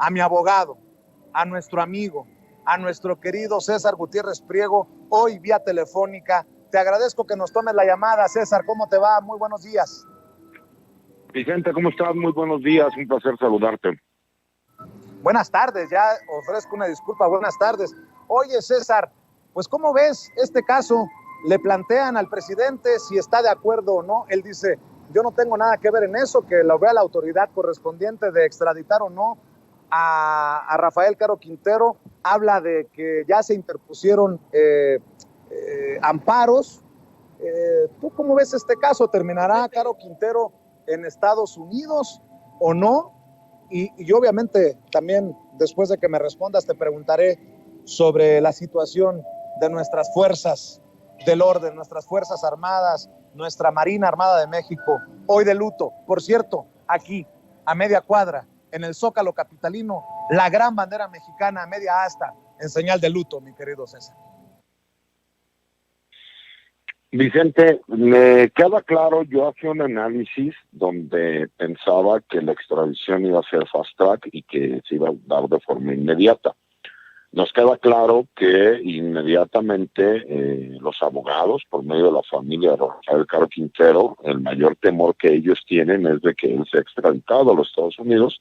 a mi abogado, a nuestro amigo, a nuestro querido César Gutiérrez Priego, hoy vía telefónica. Te agradezco que nos tomes la llamada, César. ¿Cómo te va? Muy buenos días. Vicente, ¿cómo estás? Muy buenos días, un placer saludarte. Buenas tardes, ya ofrezco una disculpa, buenas tardes. Oye, César, pues ¿cómo ves este caso? Le plantean al presidente si está de acuerdo o no. Él dice, yo no tengo nada que ver en eso, que lo vea la autoridad correspondiente de extraditar o no a Rafael Caro Quintero. Habla de que ya se interpusieron amparos. ¿Tú cómo ves este caso? ¿Terminará Caro Quintero en Estados Unidos o no? Y obviamente también después de que me respondas te preguntaré sobre la situación de nuestras fuerzas del orden, nuestras fuerzas armadas, nuestra Marina Armada de México, hoy de luto. Por cierto, aquí, a media cuadra, en el Zócalo capitalino, la gran bandera mexicana a media asta, en señal de luto, mi querido César. Vicente, me queda claro, yo hacía un análisis donde pensaba que la extradición iba a ser fast track y que se iba a dar de forma inmediata. Nos queda claro que inmediatamente los abogados, por medio de la familia de Rafael Caro Quintero, el mayor temor que ellos tienen es de que él sea extraditado a los Estados Unidos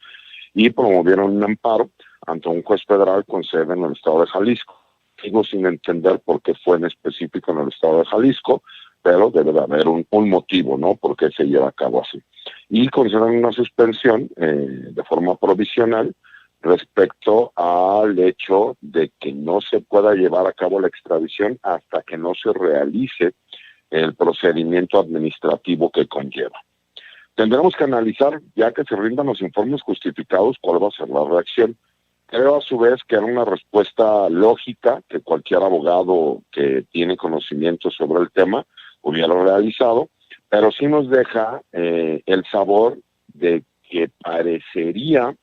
y promovieron un amparo ante un juez federal con sede en el estado de Jalisco. Sigo sin entender por qué fue en específico en el estado de Jalisco, pero debe de haber un motivo, ¿no? Por qué se lleva a cabo así. Y conceden una suspensión de forma provisional respecto al hecho de que no se pueda llevar a cabo la extradición hasta que no se realice el procedimiento administrativo que conlleva. Tendremos que analizar, ya que se rindan los informes justificados, cuál va a ser la reacción. Creo a su vez que era una respuesta lógica que cualquier abogado que tiene conocimiento sobre el tema hubiera realizado, pero sí nos deja el sabor de que parecería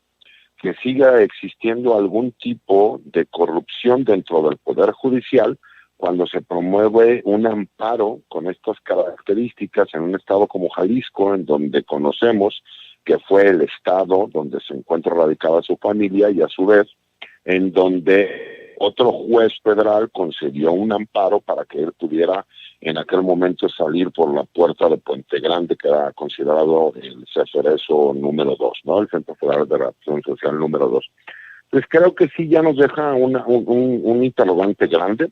que siga existiendo algún tipo de corrupción dentro del Poder Judicial cuando se promueve un amparo con estas características en un estado como Jalisco, en donde conocemos que fue el estado donde se encuentra radicada su familia y a su vez en donde otro juez federal concedió un amparo para que él pudiera en aquel momento salir por la puerta de Puente Grande, que era considerado el CFRESO número 2, ¿no? El Centro Federal de Reacción Social número 2. Entonces creo que sí ya nos deja un interrogante grande.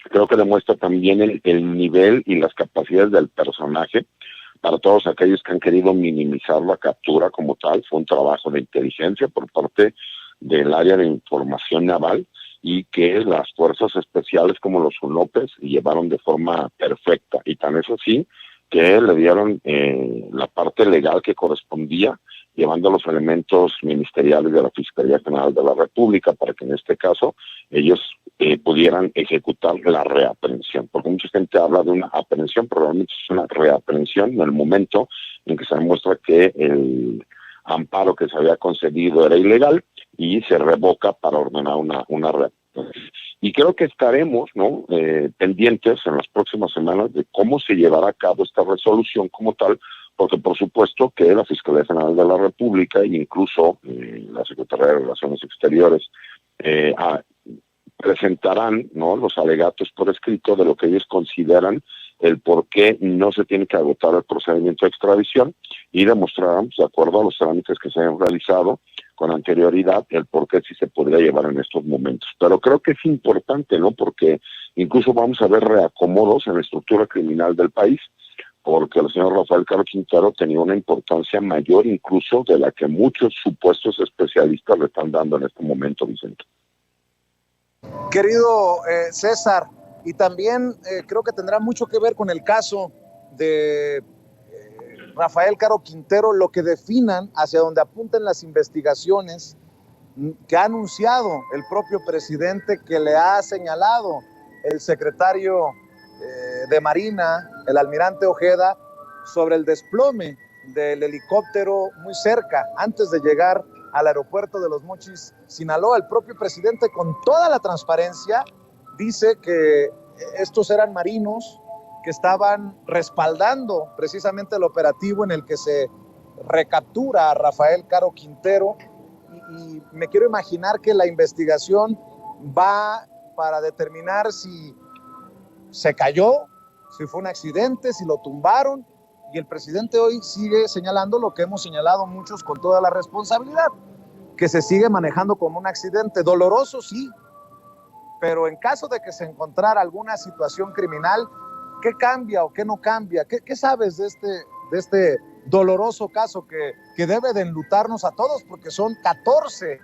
Creo que demuestra también el nivel y las capacidades del personaje. Para todos aquellos que han querido minimizar la captura como tal, fue un trabajo de inteligencia por parte del área de información naval y que las fuerzas especiales como los UNOPES llevaron de forma perfecta. Y tan es así que le dieron la parte legal que correspondía, llevando los elementos ministeriales de la Fiscalía General de la República para que en este caso ellos pudieran ejecutar la reaprehensión, porque mucha gente habla de una aprehensión, pero realmente es una reaprehensión en el momento en que se demuestra que el amparo que se había concedido era ilegal y se revoca para ordenar una reaprehensión. Y creo que estaremos, ¿no? Pendientes en las próximas semanas de cómo se llevará a cabo esta resolución como tal, porque por supuesto que la Fiscalía General de la República e incluso la Secretaría de Relaciones Exteriores presentarán, ¿no?, los alegatos por escrito de lo que ellos consideran el por qué no se tiene que agotar el procedimiento de extradición y demostrarán, de acuerdo a los trámites que se han realizado con anterioridad, el por qué sí se podría llevar en estos momentos. Pero creo que es importante, ¿no?, porque incluso vamos a ver reacomodos en la estructura criminal del país, porque el señor Rafael Caro Quintero tenía una importancia mayor incluso de la que muchos supuestos especialistas le están dando en este momento, Vicente. Querido César, y también creo que tendrá mucho que ver con el caso de Rafael Caro Quintero, lo que definan hacia donde apunten las investigaciones que ha anunciado el propio presidente, que le ha señalado el secretario de Marina, el almirante Ojeda, sobre el desplome del helicóptero muy cerca, antes de llegar al aeropuerto de Los Mochis, Sinaloa. El propio presidente, con toda la transparencia, dice que estos eran marinos que estaban respaldando precisamente el operativo en el que se recaptura a Rafael Caro Quintero y me quiero imaginar que la investigación va para determinar si se cayó, si fue un accidente, si lo tumbaron, y el presidente hoy sigue señalando lo que hemos señalado muchos con toda la responsabilidad, que se sigue manejando como un accidente doloroso, sí, pero en caso de que se encontrara alguna situación criminal, ¿qué cambia o qué no cambia? ¿Qué sabes de este doloroso caso que debe de enlutarnos a todos? Porque son 14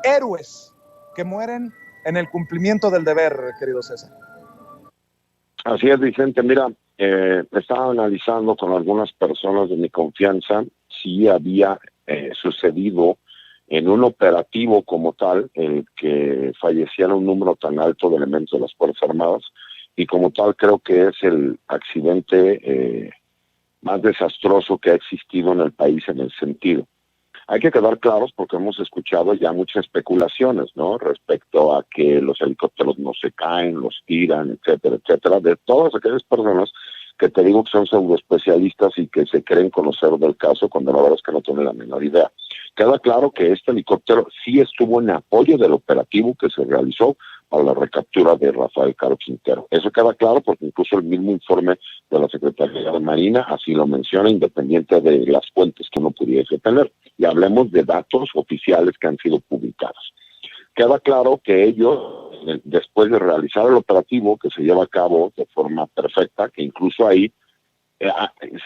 héroes que mueren en el cumplimiento del deber, querido César. Así es, Vicente. Mira, estaba analizando con algunas personas de mi confianza si había sucedido en un operativo como tal el que falleciera un número tan alto de elementos de las Fuerzas Armadas, y como tal creo que es el accidente más desastroso que ha existido en el país en el sentido. Hay que quedar claros porque hemos escuchado ya muchas especulaciones, ¿no? Respecto a que los helicópteros no se caen, los tiran, etcétera, etcétera, de todas aquellas personas que te digo que son pseudoespecialistas y que se creen conocer del caso cuando la verdad es que no tienen la menor idea. Queda claro que este helicóptero sí estuvo en apoyo del operativo que se realizó para la recaptura de Rafael Caro Quintero. Eso queda claro porque incluso el mismo informe de la Secretaría de Marina así lo menciona, independiente de las fuentes que uno pudiese tener. Y hablemos de datos oficiales que han sido publicados. Queda claro que ellos, después de realizar el operativo que se lleva a cabo de forma perfecta, que incluso ahí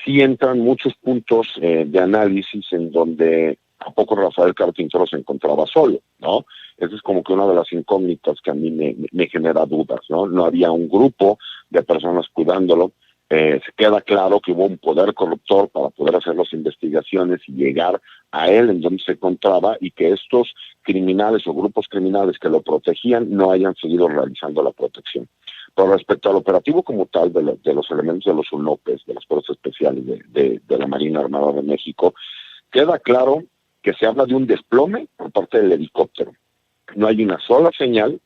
sí entran muchos puntos de análisis en donde a poco Rafael Caro Quintero se encontraba solo, ¿no? Esa es como que una de las incógnitas que a mí me genera dudas, ¿no? No había un grupo de personas cuidándolo. Se queda claro que hubo un poder corruptor para poder hacer las investigaciones y llegar a él en donde se encontraba, y que estos criminales o grupos criminales que lo protegían no hayan seguido realizando la protección. Pero respecto al operativo como tal de los elementos de los UNOPES, de las Fuerzas Especiales de la Marina Armada de México, queda claro que se habla de un desplome por parte del helicóptero. No hay una sola señal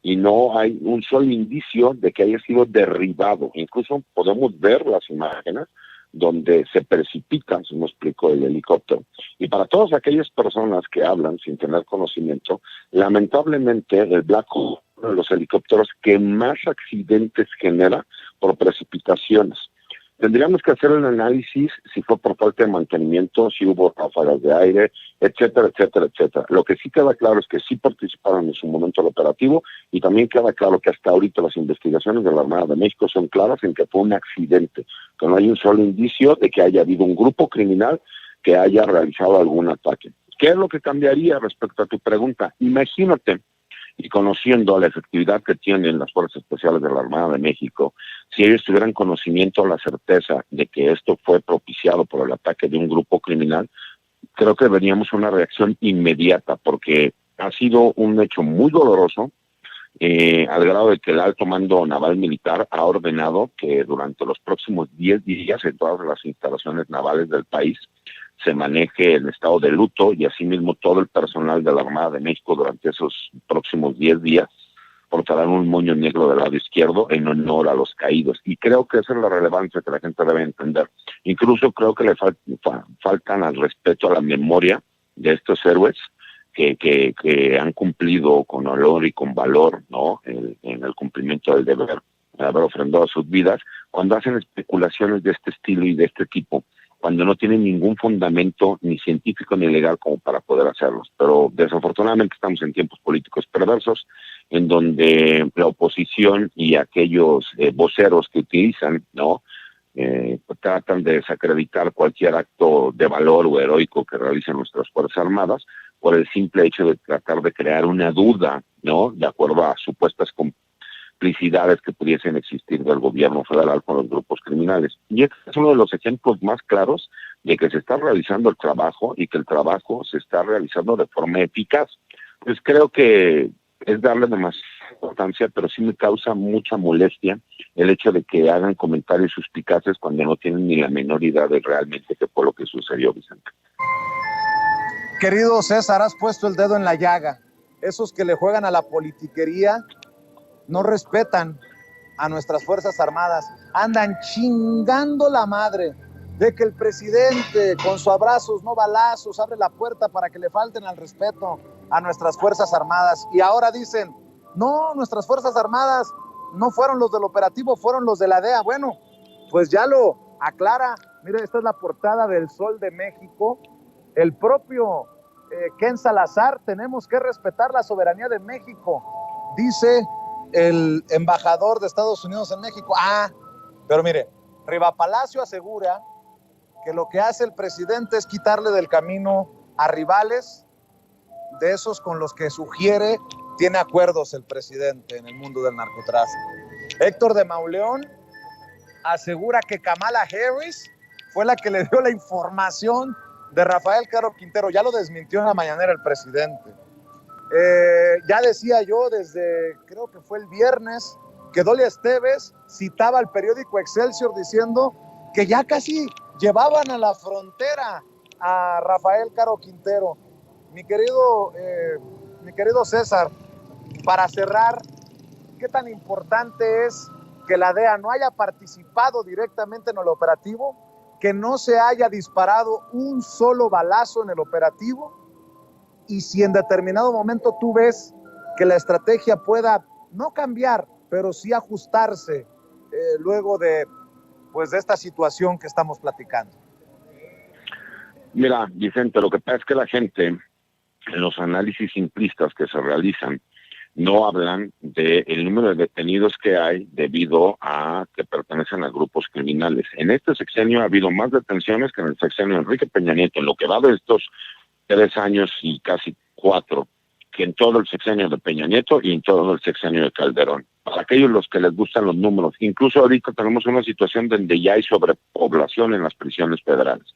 y no hay un solo indicio de que haya sido derribado. Incluso podemos ver las imágenes donde se precipita, se me explicó, el helicóptero. Y para todas aquellas personas que hablan sin tener conocimiento, lamentablemente el Black Hawk, uno de los helicópteros que más accidentes genera por precipitaciones. Tendríamos que hacer un análisis si fue por falta de mantenimiento, si hubo ráfagas de aire, etcétera, etcétera, etcétera. Lo que sí queda claro es que sí participaron en su momento el operativo, y también queda claro que hasta ahorita las investigaciones de la Armada de México son claras en que fue un accidente, que no hay un solo indicio de que haya habido un grupo criminal que haya realizado algún ataque. ¿Qué es lo que cambiaría respecto a tu pregunta? Imagínate, y conociendo la efectividad que tienen las Fuerzas Especiales de la Armada de México, si ellos tuvieran conocimiento o la certeza de que esto fue propiciado por el ataque de un grupo criminal, creo que veríamos una reacción inmediata, porque ha sido un hecho muy doloroso, al grado de que el alto mando naval militar ha ordenado que durante los próximos 10 días en todas las instalaciones navales del país se maneje el estado de luto, y asimismo todo el personal de la Armada de México durante esos próximos 10 días portarán un moño negro del lado izquierdo en honor a los caídos. Y creo que esa es la relevancia que la gente debe entender. Incluso creo que le faltan al respeto a la memoria de estos héroes que han cumplido con honor y con valor, ¿no? En el cumplimiento del deber, de haber ofrendado sus vidas, cuando hacen especulaciones de este estilo y de este tipo, cuando no tienen ningún fundamento ni científico ni legal como para poder hacerlos. Pero desafortunadamente estamos en tiempos políticos perversos, en donde la oposición y aquellos voceros que utilizan, ¿no? Tratan de desacreditar cualquier acto de valor o heroico que realicen nuestras Fuerzas Armadas por el simple hecho de tratar de crear una duda, ¿no? De acuerdo a supuestas complicidades que pudiesen existir del gobierno federal con los grupos criminales. Y este es uno de los ejemplos más claros de que se está realizando el trabajo y que el trabajo se está realizando de forma eficaz. Pues creo que es darle demasiada importancia, pero sí me causa mucha molestia el hecho de que hagan comentarios suspicaces cuando no tienen ni la menor idea de realmente qué fue lo que sucedió, Vicente. Querido César, has puesto el dedo en la llaga. Esos que le juegan a la politiquería no respetan a nuestras Fuerzas Armadas, andan chingando la madre de que el presidente con sus abrazos, no balazos, abre la puerta para que le falten al respeto a nuestras Fuerzas Armadas. Y ahora dicen, no, nuestras Fuerzas Armadas no fueron los del operativo, fueron los de la DEA. Bueno, pues ya lo aclara. Mire, esta es la portada del Sol de México. El propio Ken Salazar, tenemos que respetar la soberanía de México, dice el embajador de Estados Unidos en México. Pero mire, Riva Palacio asegura que lo que hace el presidente es quitarle del camino a rivales de esos con los que sugiere tiene acuerdos el presidente en el mundo del narcotráfico. Héctor de Mauleón asegura que Kamala Harris fue la que le dio la información de Rafael Caro Quintero. Ya lo desmintió en la mañanera el presidente. Ya decía yo desde, creo que fue el viernes, que Dolia Esteves citaba al periódico Excelsior diciendo que ya casi llevaban a la frontera a Rafael Caro Quintero. Mi querido César, para cerrar, ¿qué tan importante es que la DEA no haya participado directamente en el operativo, que no se haya disparado un solo balazo en el operativo? Y si en determinado momento tú ves que la estrategia pueda no cambiar, pero sí ajustarse luego de esta situación que estamos platicando. Mira, Vicente, lo que pasa es que la gente, en los análisis simplistas que se realizan, no hablan del número de detenidos que hay debido a que pertenecen a grupos criminales. En este sexenio ha habido más detenciones que en el sexenio de Enrique Peña Nieto, en lo que va de estos 3 años y casi 4, que en todo el sexenio de Peña Nieto y en todo el sexenio de Calderón. Para aquellos los que les gustan los números, incluso ahorita tenemos una situación donde ya hay sobrepoblación en las prisiones federales.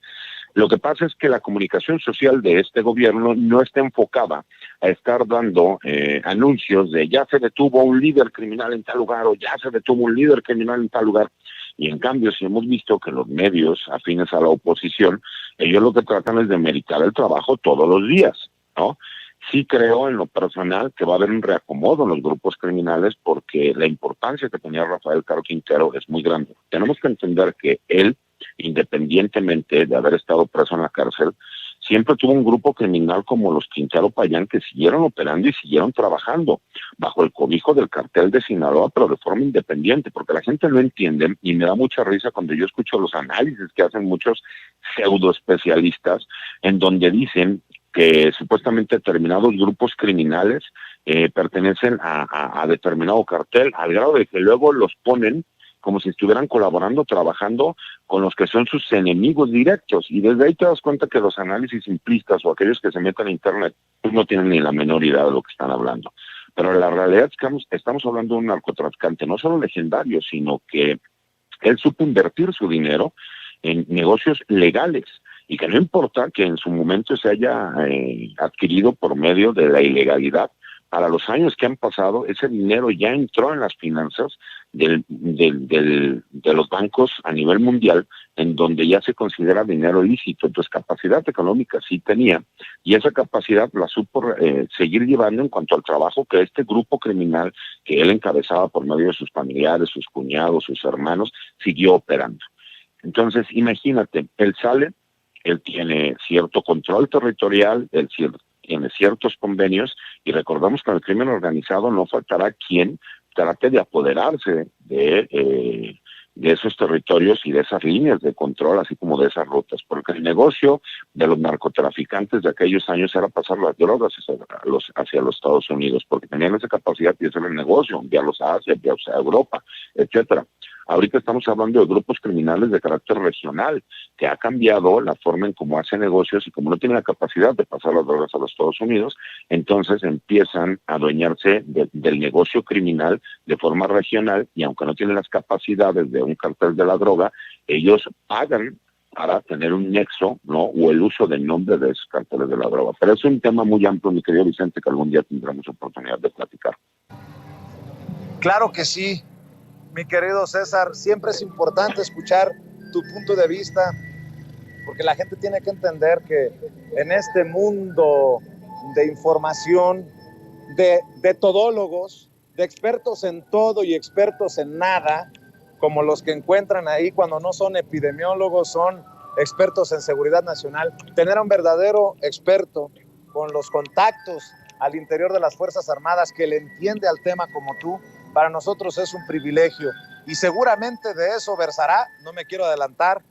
Lo que pasa es que la comunicación social de este gobierno no está enfocada a estar dando anuncios de ya se detuvo un líder criminal en tal lugar o ya se detuvo un líder criminal en tal lugar. Y en cambio, si hemos visto que los medios afines a la oposición, ellos lo que tratan es de meritar el trabajo todos los días, ¿no? Sí creo en lo personal que va a haber un reacomodo en los grupos criminales porque la importancia que tenía Rafael Caro Quintero es muy grande. Tenemos que entender que él, independientemente de haber estado preso en la cárcel, siempre tuvo un grupo criminal como los Quintero Payán que siguieron operando y siguieron trabajando bajo el cobijo del cartel de Sinaloa, pero de forma independiente, porque la gente no entiende y me da mucha risa cuando yo escucho los análisis que hacen muchos pseudo especialistas en donde dicen que supuestamente determinados grupos criminales pertenecen a determinado cartel, al grado de que luego los ponen como si estuvieran colaborando, trabajando con los que son sus enemigos directos. Y desde ahí te das cuenta que los análisis simplistas o aquellos que se meten a Internet pues no tienen ni la menor idea de lo que están hablando. Pero la realidad es que estamos hablando de un narcotraficante no solo legendario, sino que él supo invertir su dinero en negocios legales y que no importa que en su momento se haya adquirido por medio de la ilegalidad, para los años que han pasado, ese dinero ya entró en las finanzas de los bancos a nivel mundial, en donde ya se considera dinero lícito. Entonces, capacidad económica sí tenía, y esa capacidad la supo seguir llevando en cuanto al trabajo que este grupo criminal, que él encabezaba por medio de sus familiares, sus cuñados, sus hermanos, siguió operando. Entonces, imagínate, él sale, él tiene cierto control territorial, él tiene ciertos convenios, y recordamos que en el crimen organizado no faltará quien trate de apoderarse de esos territorios y de esas líneas de control, así como de esas rutas, porque el negocio de los narcotraficantes de aquellos años era pasar las drogas hacia los Estados Unidos, porque tenían esa capacidad de hacer el negocio, enviarlos a Asia, enviarlos a Europa, etcétera. Ahorita estamos hablando de grupos criminales de carácter regional, que ha cambiado la forma en cómo hace negocios, y como no tienen la capacidad de pasar las drogas a los Estados Unidos, entonces empiezan a adueñarse del negocio criminal de forma regional, y aunque no tienen las capacidades de un cartel de la droga, ellos pagan para tener un nexo, ¿no? O el uso del nombre de esos carteles de la droga. Pero es un tema muy amplio, mi querido Vicente, que algún día tendremos oportunidad de platicar. Claro que sí. Mi querido César, siempre es importante escuchar tu punto de vista, porque la gente tiene que entender que en este mundo de información, de todólogos, de expertos en todo y expertos en nada, como los que encuentran ahí cuando no son epidemiólogos, son expertos en seguridad nacional. Tener a un verdadero experto con los contactos al interior de las Fuerzas Armadas que le entiende al tema como tú, para nosotros es un privilegio. Y seguramente de eso versará, no me quiero adelantar,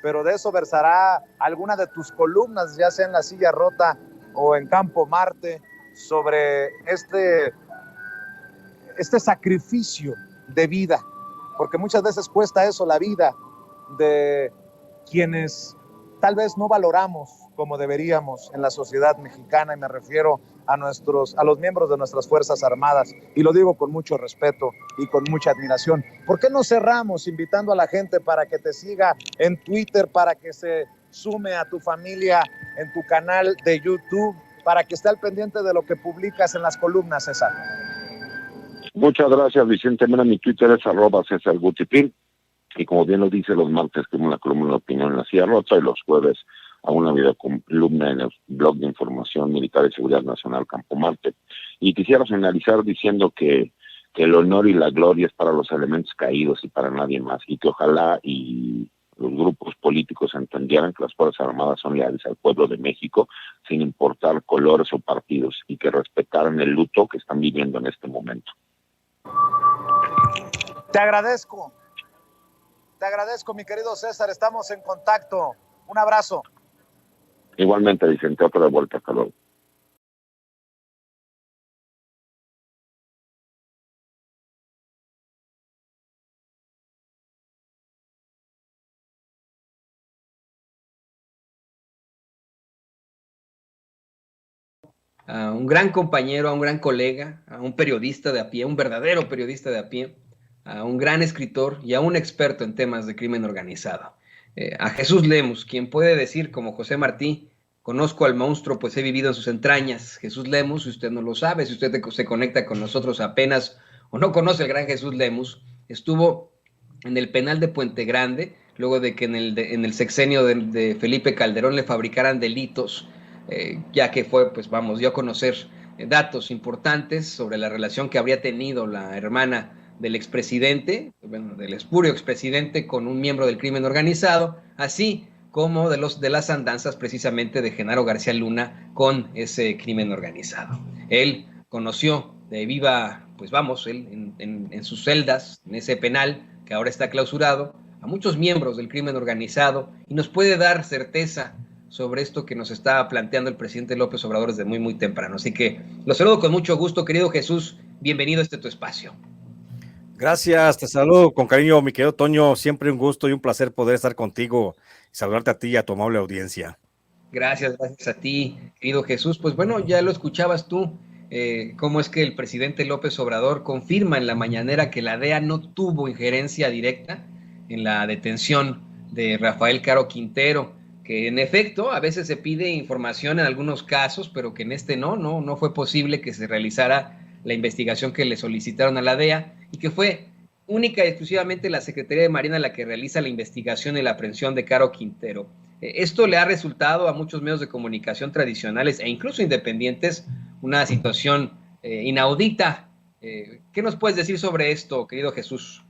pero de eso versará alguna de tus columnas, ya sea en La Silla Rota o en Campo Marte, sobre este sacrificio de vida, porque muchas veces cuesta eso, la vida de quienes tal vez no valoramos como deberíamos en la sociedad mexicana, y me refiero a los miembros de nuestras Fuerzas Armadas, y lo digo con mucho respeto y con mucha admiración. ¿Por qué no cerramos invitando a la gente para que te siga en Twitter, para que se sume a tu familia en tu canal de YouTube, para que esté al pendiente de lo que publicas en las columnas, César? Muchas gracias, Vicente. Mira, mi Twitter es @CésarGutipin, y como bien lo dice, los martes escribo una columna de opinión en La Silla Rota, y los jueves a una videocolumna en el blog de información militar y seguridad nacional Campo Marte. Y quisiera finalizar diciendo que el honor y la gloria es para los elementos caídos y para nadie más, y que ojalá y los grupos políticos entendieran que las Fuerzas Armadas son leales al pueblo de México, sin importar colores o partidos, y que respetaran el luto que están viviendo en este momento. Te agradezco, mi querido César, estamos en contacto. Un abrazo. Igualmente, Vicente, otra de vuelta, hasta luego. A un gran compañero, a un gran colega, a un periodista de a pie, un verdadero periodista de a pie, a un gran escritor y a un experto en temas de crimen organizado. A Jesús Lemus, quien puede decir, como José Martí, conozco al monstruo, pues he vivido en sus entrañas. Jesús Lemus, si usted no lo sabe, si usted se conecta con nosotros apenas o no conoce al gran Jesús Lemus, estuvo en el penal de Puente Grande, luego de que en el sexenio de Felipe Calderón le fabricaran delitos, ya que fue, pues vamos, dio a conocer datos importantes sobre la relación que habría tenido la hermana del expresidente, bueno, del espurio expresidente, con un miembro del crimen organizado, así como de las andanzas precisamente de Genaro García Luna con ese crimen organizado. Él conoció de viva, pues vamos, él en sus celdas, en ese penal que ahora está clausurado, a muchos miembros del crimen organizado, y nos puede dar certeza sobre esto que nos está planteando el presidente López Obrador desde muy, muy temprano. Así que los saludo con mucho gusto, querido Jesús, bienvenido a tu espacio. Gracias, te saludo con cariño, mi querido Toño, siempre un gusto y un placer poder estar contigo y saludarte a ti y a tu amable audiencia. Gracias a ti, querido Jesús. Pues bueno, ya lo escuchabas tú, cómo es que el presidente López Obrador confirma en la mañanera que la DEA no tuvo injerencia directa en la detención de Rafael Caro Quintero, que en efecto a veces se pide información en algunos casos, pero que en este no fue posible que se realizara la investigación que le solicitaron a la DEA, y que fue única y exclusivamente la Secretaría de Marina la que realiza la investigación y la aprehensión de Caro Quintero. Esto le ha resultado a muchos medios de comunicación tradicionales e incluso independientes una situación inaudita. ¿Qué nos puedes decir sobre esto, querido Jesús?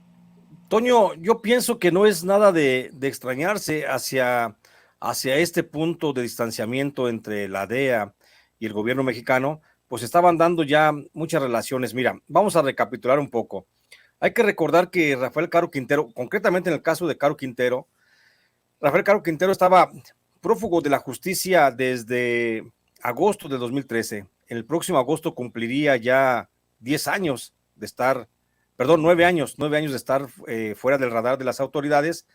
Toño, yo pienso que no es nada de extrañarse hacia este punto de distanciamiento entre la DEA y el gobierno mexicano, pues estaban dando ya muchas relaciones. Mira, vamos a recapitular un poco. Hay que recordar que Rafael Caro Quintero, concretamente en el caso de Caro Quintero, Rafael Caro Quintero estaba prófugo de la justicia desde agosto de 2013. En el próximo agosto cumpliría ya 10 años de estar, perdón, 9 años de estar fuera del radar de las autoridades,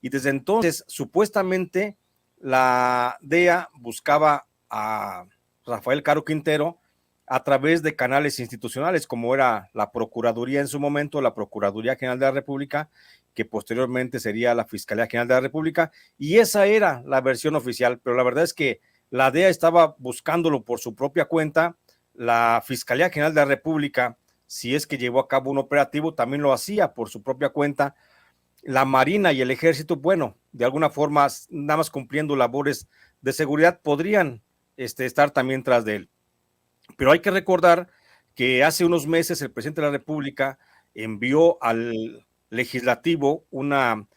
y desde entonces supuestamente la DEA buscaba a Rafael Caro Quintero a través de canales institucionales, como era la Procuraduría en su momento, la Procuraduría General de la República, que posteriormente sería la Fiscalía General de la República, y esa era la versión oficial, pero la verdad es que la DEA estaba buscándolo por su propia cuenta. La Fiscalía General de la República, si es que llevó a cabo un operativo, también lo hacía por su propia cuenta. La Marina y el Ejército, bueno, de alguna forma, nada más cumpliendo labores de seguridad, podrían estar también tras de él. Pero hay que recordar que hace unos meses el presidente de la República envió al legislativo una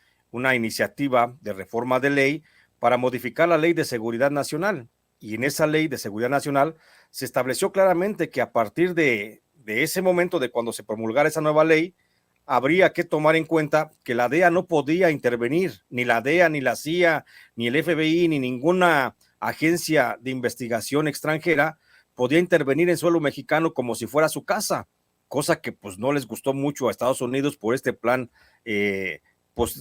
iniciativa de reforma de ley para modificar la Ley de Seguridad Nacional. Y en esa Ley de Seguridad Nacional se estableció claramente que a partir de ese momento, de cuando se promulgara esa nueva ley, habría que tomar en cuenta que la DEA no podía intervenir, ni la DEA, ni la CIA, ni el FBI, ni ninguna agencia de investigación extranjera podía intervenir en suelo mexicano como si fuera su casa, cosa que pues no les gustó mucho a Estados Unidos por este plan pues,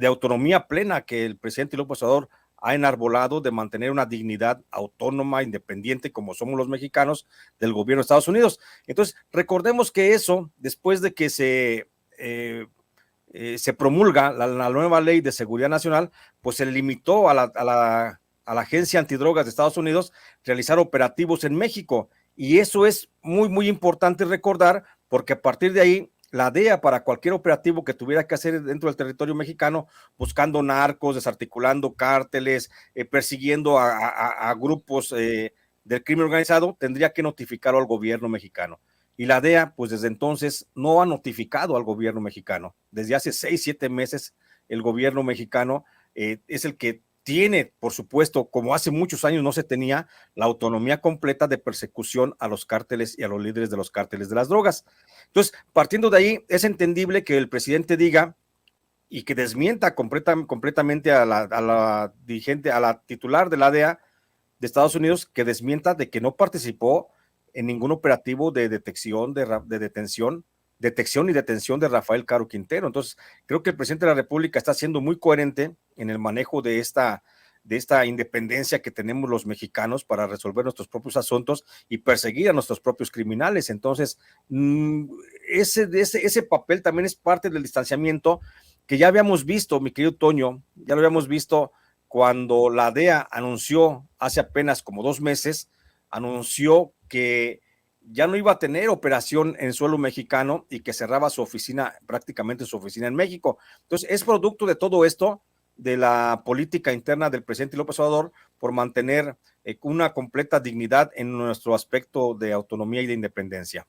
de autonomía plena que el presidente López Obrador ha enarbolado, de mantener una dignidad autónoma, independiente, como somos los mexicanos, del gobierno de Estados Unidos. Entonces, recordemos que eso, después de que se promulga la nueva Ley de Seguridad Nacional, pues se limitó a la Agencia Antidrogas de Estados Unidos realizar operativos en México. Y eso es muy, muy importante recordar, porque a partir de ahí, la DEA, para cualquier operativo que tuviera que hacer dentro del territorio mexicano, buscando narcos, desarticulando cárteles, persiguiendo a grupos del crimen organizado, tendría que notificarlo al gobierno mexicano. Y la DEA, pues desde entonces no ha notificado al gobierno mexicano. Desde hace 6, 7 meses, el gobierno mexicano es el que tiene, por supuesto, como hace muchos años no se tenía, la autonomía completa de persecución a los cárteles y a los líderes de los cárteles de las drogas. Entonces, partiendo de ahí, es entendible que el presidente diga y que desmienta completamente a la dirigente, a la titular de la DEA de Estados Unidos, que desmienta de que no participó en ningún operativo de detección y detención de Rafael Caro Quintero. Entonces, creo que el presidente de la República está siendo muy coherente en el manejo de esta independencia que tenemos los mexicanos para resolver nuestros propios asuntos y perseguir a nuestros propios criminales. Entonces, ese papel también es parte del distanciamiento que ya habíamos visto, mi querido Toño, ya lo habíamos visto cuando la DEA anunció hace apenas como 2 meses, anunció que ya no iba a tener operación en suelo mexicano y que cerraba su oficina, prácticamente su oficina en México. Entonces, es producto de todo esto, de la política interna del presidente López Obrador por mantener una completa dignidad en nuestro aspecto de autonomía y de independencia.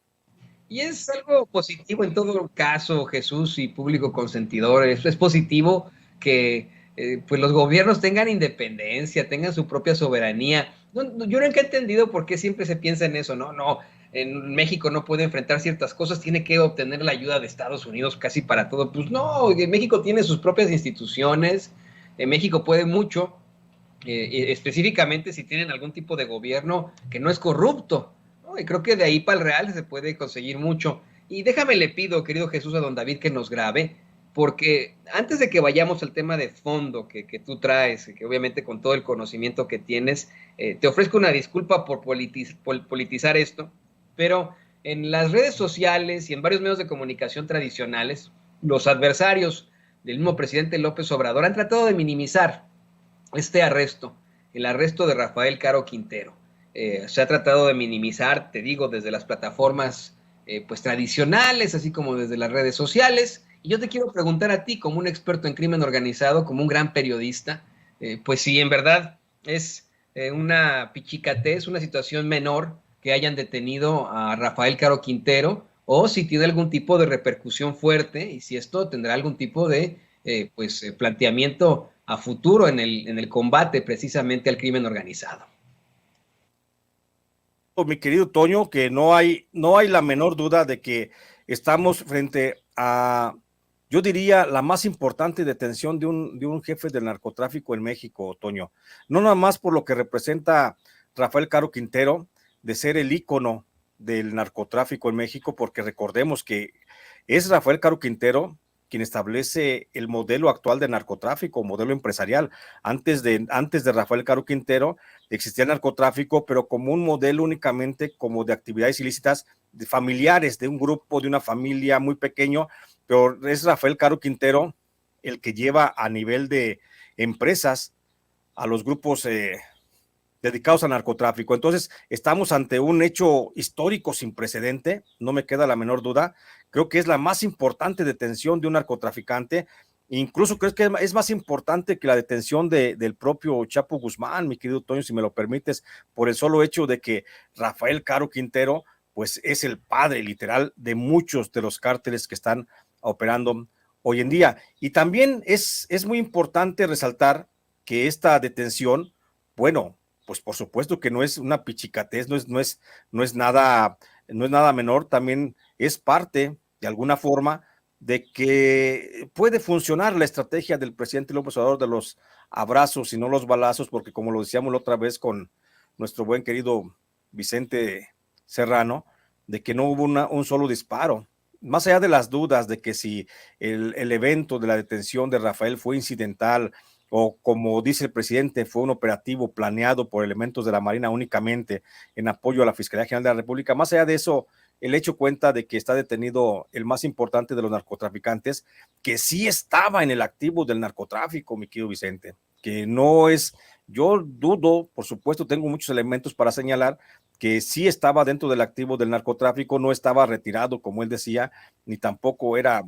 Y es algo positivo en todo caso, Jesús y público consentidor. Es positivo que pues los gobiernos tengan independencia, tengan su propia soberanía. Yo nunca he entendido por qué siempre se piensa en eso, no, en México no puede enfrentar ciertas cosas, tiene que obtener la ayuda de Estados Unidos casi para todo. Pues no, México tiene sus propias instituciones, México puede mucho, específicamente si tienen algún tipo de gobierno que no es corrupto, ¿no? Y creo que de ahí para el real se puede conseguir mucho. Y déjame le pido, querido Jesús, a don David que nos grabe, porque antes de que vayamos al tema de fondo que tú traes, que obviamente con todo el conocimiento que tienes, te ofrezco una disculpa por politizar esto, pero en las redes sociales y en varios medios de comunicación tradicionales, los adversarios del mismo presidente López Obrador han tratado de minimizar este arresto, el arresto de Rafael Caro Quintero. Se ha tratado de minimizar, te digo, desde las plataformas pues tradicionales, así como desde las redes sociales. Y yo te quiero preguntar a ti, como un experto en crimen organizado, como un gran periodista, pues si en verdad es una pichicatez, una situación menor que hayan detenido a Rafael Caro Quintero, o si tiene algún tipo de repercusión fuerte y si esto tendrá algún tipo de planteamiento a futuro en el combate precisamente al crimen organizado. Mi querido Toño, que no hay la menor duda de que estamos frente a, yo diría, la más importante detención de un jefe del narcotráfico en México, Toño. No nada más por lo que representa Rafael Caro Quintero, de ser el ícono del narcotráfico en México, porque recordemos que es Rafael Caro Quintero quien establece el modelo actual de narcotráfico, modelo empresarial. Antes de Rafael Caro Quintero existía el narcotráfico, pero como un modelo únicamente como de actividades ilícitas de familiares, de un grupo, de una familia muy pequeño, pero es Rafael Caro Quintero el que lleva a nivel de empresas a los grupos dedicados al narcotráfico. Entonces, estamos ante un hecho histórico sin precedente, no me queda la menor duda. Creo que es la más importante detención de un narcotraficante. Incluso creo que es más importante que la detención del propio Chapo Guzmán, mi querido Toño, si me lo permites, por el solo hecho de que Rafael Caro Quintero, pues es el padre literal de muchos de los cárteles que están operando hoy en día. Y también es muy importante resaltar que esta detención, bueno, pues por supuesto que no es una pichicatez, no es nada menor, también es parte, de alguna forma, de que puede funcionar la estrategia del presidente López Obrador de los abrazos y no los balazos, porque como lo decíamos la otra vez con nuestro buen querido Vicente Serrano, de que no hubo un solo disparo. Más allá de las dudas de que si el evento de la detención de Rafael fue incidental o, como dice el presidente, fue un operativo planeado por elementos de la Marina únicamente en apoyo a la Fiscalía General de la República, más allá de eso, el hecho cuenta de que está detenido el más importante de los narcotraficantes, que sí estaba en el activo del narcotráfico, mi querido Vicente, que no es, yo dudo, por supuesto, tengo muchos elementos para señalar que sí estaba dentro del activo del narcotráfico, no estaba retirado, como él decía, ni tampoco era,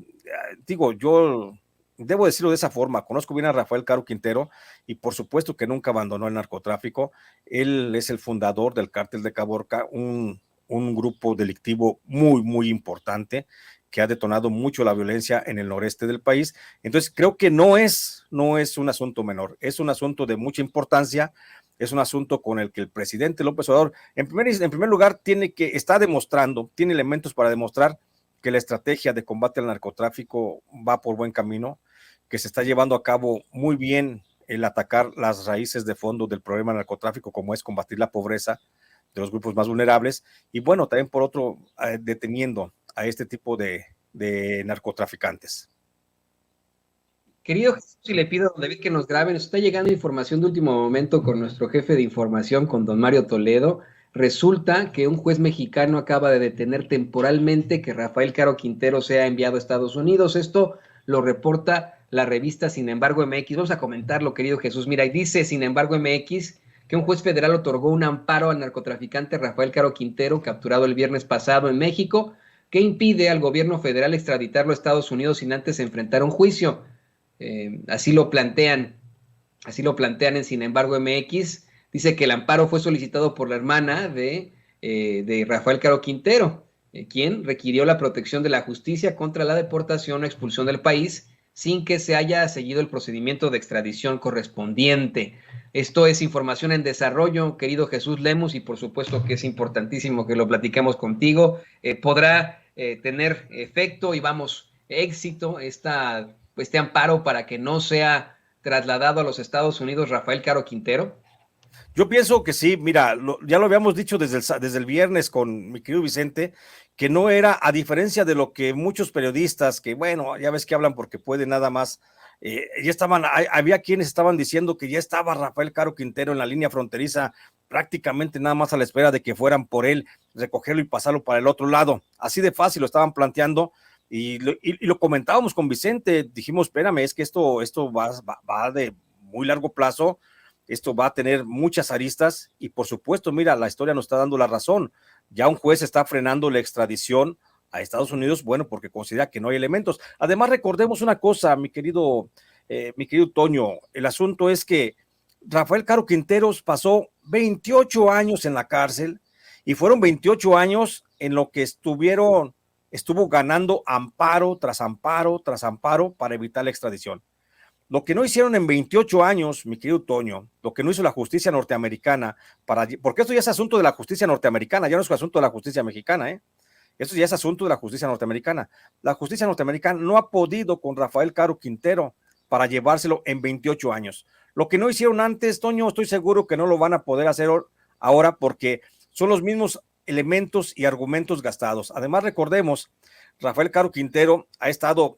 digo, yo debo decirlo de esa forma, conozco bien a Rafael Caro Quintero y por supuesto que nunca abandonó el narcotráfico. Él es el fundador del Cártel de Caborca, un grupo delictivo muy importante que ha detonado mucho la violencia en el noreste del país. Entonces creo que no es un asunto menor, es un asunto de mucha importancia, es un asunto con el que el presidente López Obrador, en primer lugar, está demostrando, tiene elementos para demostrar que la estrategia de combate al narcotráfico va por buen camino, que se está llevando a cabo muy bien el atacar las raíces de fondo del problema del narcotráfico, como es combatir la pobreza de los grupos más vulnerables, y bueno, también por otro, deteniendo a este tipo de narcotraficantes. Querido Jesús, y le pido a don David que nos grabe, nos está llegando información de último momento con nuestro jefe de información, con don Mario Toledo. Resulta que un juez mexicano acaba de detener temporalmente que Rafael Caro Quintero sea enviado a Estados Unidos. Esto lo reporta la revista Sin Embargo MX. Vamos a comentarlo, querido Jesús. Mira, y dice Sin Embargo MX que un juez federal otorgó un amparo al narcotraficante Rafael Caro Quintero, capturado el viernes pasado en México, que impide al gobierno federal extraditarlo a Estados Unidos sin antes enfrentar un juicio. Así lo plantean en Sin Embargo MX. Dice que el amparo fue solicitado por la hermana de Rafael Caro Quintero, quien requirió la protección de la justicia contra la deportación o expulsión del país sin que se haya seguido el procedimiento de extradición correspondiente. Esto es información en desarrollo, querido Jesús Lemus, y por supuesto que es importantísimo que lo platiquemos contigo. Podrá tener efecto y éxito este amparo para que no sea trasladado a los Estados Unidos Rafael Caro Quintero. Yo pienso que sí, mira, ya lo habíamos dicho desde el viernes con mi querido Vicente, que no era, a diferencia de lo que muchos periodistas, que bueno, ya ves que hablan porque pueden nada más, había quienes estaban diciendo que ya estaba Rafael Caro Quintero en la línea fronteriza, prácticamente nada más a la espera de que fueran por él, recogerlo y pasarlo para el otro lado. Así de fácil lo estaban planteando. Y lo comentábamos con Vicente, dijimos, espérame, es que esto va de muy largo plazo, esto va a tener muchas aristas y por supuesto, mira, la historia nos está dando la razón. Ya un juez está frenando la extradición a Estados Unidos, bueno, porque considera que no hay elementos. Además, recordemos una cosa, mi querido Toño, el asunto es que Rafael Caro Quinteros pasó 28 años en la cárcel y fueron 28 años en lo que estuvo ganando amparo tras amparo tras amparo para evitar la extradición. Lo que no hicieron en 28 años, mi querido Toño, lo que no hizo la justicia norteamericana, porque esto ya es asunto de la justicia norteamericana, ya no es asunto de la justicia mexicana, esto ya es asunto de la justicia norteamericana. La justicia norteamericana no ha podido con Rafael Caro Quintero para llevárselo en 28 años. Lo que no hicieron antes, Toño, estoy seguro que no lo van a poder hacer ahora porque son los mismos elementos y argumentos gastados. Además, recordemos, Rafael Caro Quintero ha estado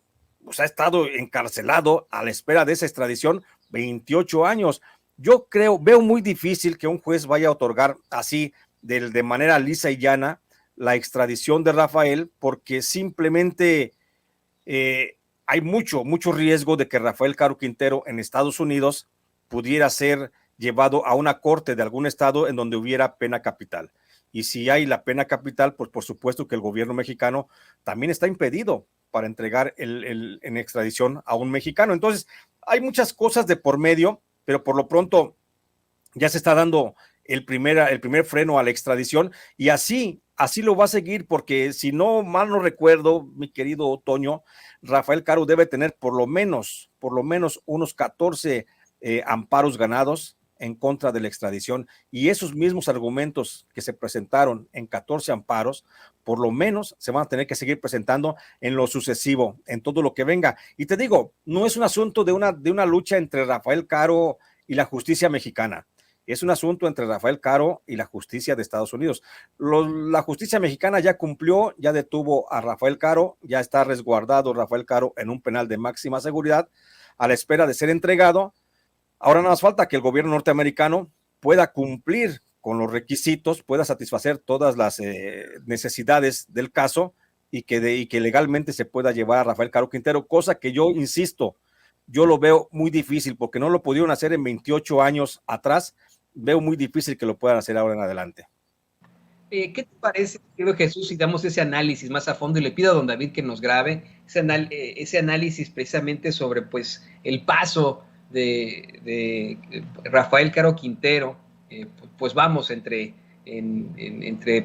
encarcelado a la espera de esa extradición 28 años. Yo veo muy difícil que un juez vaya a otorgar así de manera lisa y llana la extradición de Rafael, porque simplemente hay mucho riesgo de que Rafael Caro Quintero en Estados Unidos pudiera ser llevado a una corte de algún estado en donde hubiera pena capital. Y si hay la pena capital, pues por supuesto que el gobierno mexicano también está impedido para entregar en extradición a un mexicano. Entonces, hay muchas cosas de por medio, pero por lo pronto ya se está dando el primer freno a la extradición y así así lo va a seguir, porque si no mal no recuerdo, mi querido Toño, Rafael Caro debe tener por lo menos unos 14 amparos ganados en contra de la extradición, y esos mismos argumentos que se presentaron en 14 amparos, por lo menos se van a tener que seguir presentando en lo sucesivo, en todo lo que venga. Y te digo, no es un asunto de una lucha entre Rafael Caro y la justicia mexicana. Es un asunto entre Rafael Caro y la justicia de Estados Unidos. La justicia mexicana ya cumplió, ya detuvo a Rafael Caro, ya está resguardado Rafael Caro en un penal de máxima seguridad a la espera de ser entregado. Ahora nada más falta que el gobierno norteamericano pueda cumplir con los requisitos, pueda satisfacer todas las necesidades del caso y que legalmente se pueda llevar a Rafael Caro Quintero, cosa que yo insisto, yo lo veo muy difícil porque no lo pudieron hacer en 28 años atrás. Veo muy difícil que lo puedan hacer ahora en adelante. ¿Qué te parece, querido Jesús, si damos ese análisis más a fondo? Y le pido a don David que nos grabe ese análisis precisamente sobre pues el paso de Rafael Caro Quintero, pues vamos, entre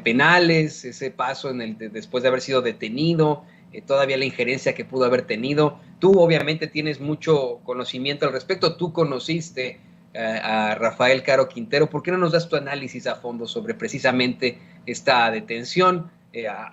penales, ese paso después de haber sido detenido, todavía la injerencia que pudo haber tenido. Tú obviamente tienes mucho conocimiento al respecto, tú conociste a Rafael Caro Quintero. ¿Por qué no nos das tu análisis a fondo sobre precisamente esta detención,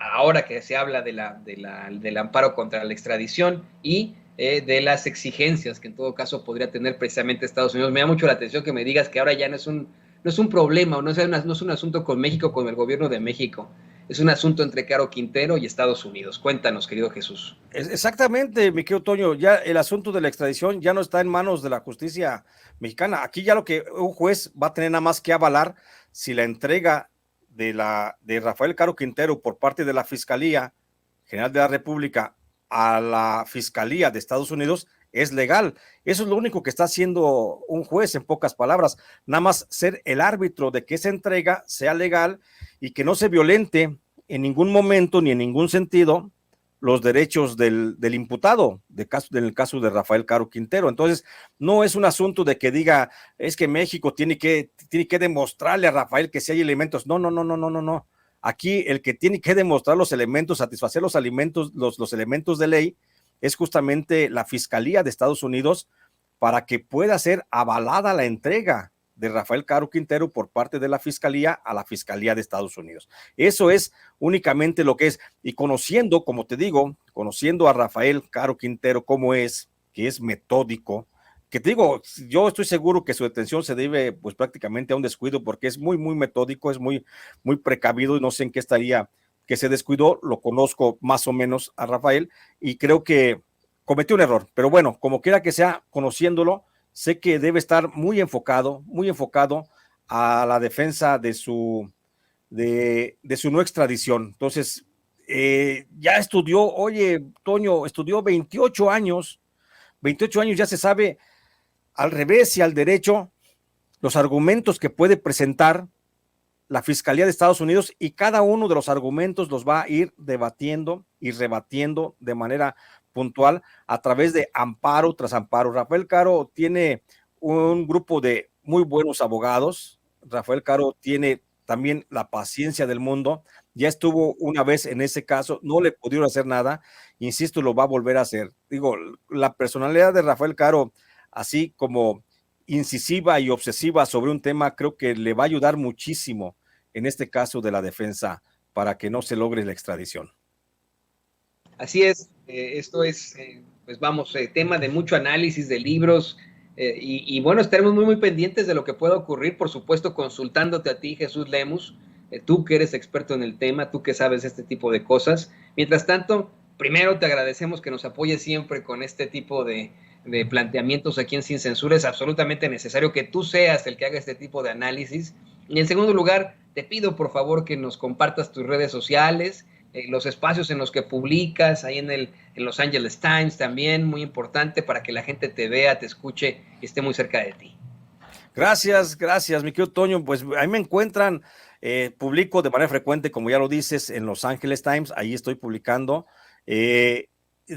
ahora que se habla del amparo contra la extradición y de las exigencias que en todo caso podría tener precisamente Estados Unidos? Me da mucho la atención que me digas que ahora ya no es un problema, o no es un asunto con México, con el gobierno de México. Es un asunto entre Caro Quintero y Estados Unidos. Cuéntanos, querido Jesús. Exactamente, mi querido Toño, ya el asunto de la extradición ya no está en manos de la justicia mexicana. Aquí ya lo que un juez va a tener nada más que avalar si la entrega de Rafael Caro Quintero por parte de la Fiscalía General de la República a la Fiscalía de Estados Unidos es legal. Eso es lo único que está haciendo un juez, en pocas palabras, nada más ser el árbitro de que esa entrega sea legal y que no se violente en ningún momento ni en ningún sentido los derechos del imputado, en el caso de Rafael Caro Quintero. Entonces, no es un asunto de que diga, es que México tiene que demostrarle a Rafael que sí hay elementos. No. Aquí el que tiene que demostrar los elementos, satisfacer los elementos de ley, es justamente la Fiscalía de Estados Unidos, para que pueda ser avalada la entrega de Rafael Caro Quintero por parte de la Fiscalía a la Fiscalía de Estados Unidos. Eso es únicamente lo que es. Y conociendo, como te digo, conociendo a Rafael Caro Quintero como es, que es metódico, que te digo, yo estoy seguro que su detención se debe pues prácticamente a un descuido, porque es muy metódico, es muy precavido, y no sé en qué estaría que se descuidó. Lo conozco más o menos a Rafael y creo que cometió un error, pero bueno, como quiera que sea, conociéndolo, sé que debe estar muy enfocado a la defensa de su no extradición. Entonces, ya estudió, oye, Toño, estudió 28 años ya se sabe al revés y al derecho los argumentos que puede presentar la Fiscalía de Estados Unidos, y cada uno de los argumentos los va a ir debatiendo y rebatiendo de manera puntual a través de amparo tras amparo. Rafael Caro tiene un grupo de muy buenos abogados. Rafael Caro tiene también la paciencia del mundo. Ya estuvo una vez en ese caso, no le pudieron hacer nada. Insisto, lo va a volver a hacer. Digo, la personalidad de Rafael Caro, así como incisiva y obsesiva sobre un tema, creo que le va a ayudar muchísimo en este caso de la defensa para que no se logre la extradición. Así es, esto es, pues vamos, tema de mucho análisis de libros, y bueno, estaremos muy pendientes de lo que pueda ocurrir, por supuesto, consultándote a ti, Jesús Lemus, tú que eres experto en el tema, tú que sabes este tipo de cosas. Mientras tanto, primero te agradecemos que nos apoyes siempre con este tipo de planteamientos aquí en Sin Censura. Es absolutamente necesario que tú seas el que haga este tipo de análisis. Y en segundo lugar, te pido por favor que nos compartas tus redes sociales, los espacios en los que publicas, ahí en Los Angeles Times también, muy importante para que la gente te vea, te escuche y esté muy cerca de ti. Gracias, mi querido Toño. Pues ahí me encuentran, publico de manera frecuente, como ya lo dices, en Los Angeles Times, ahí estoy publicando.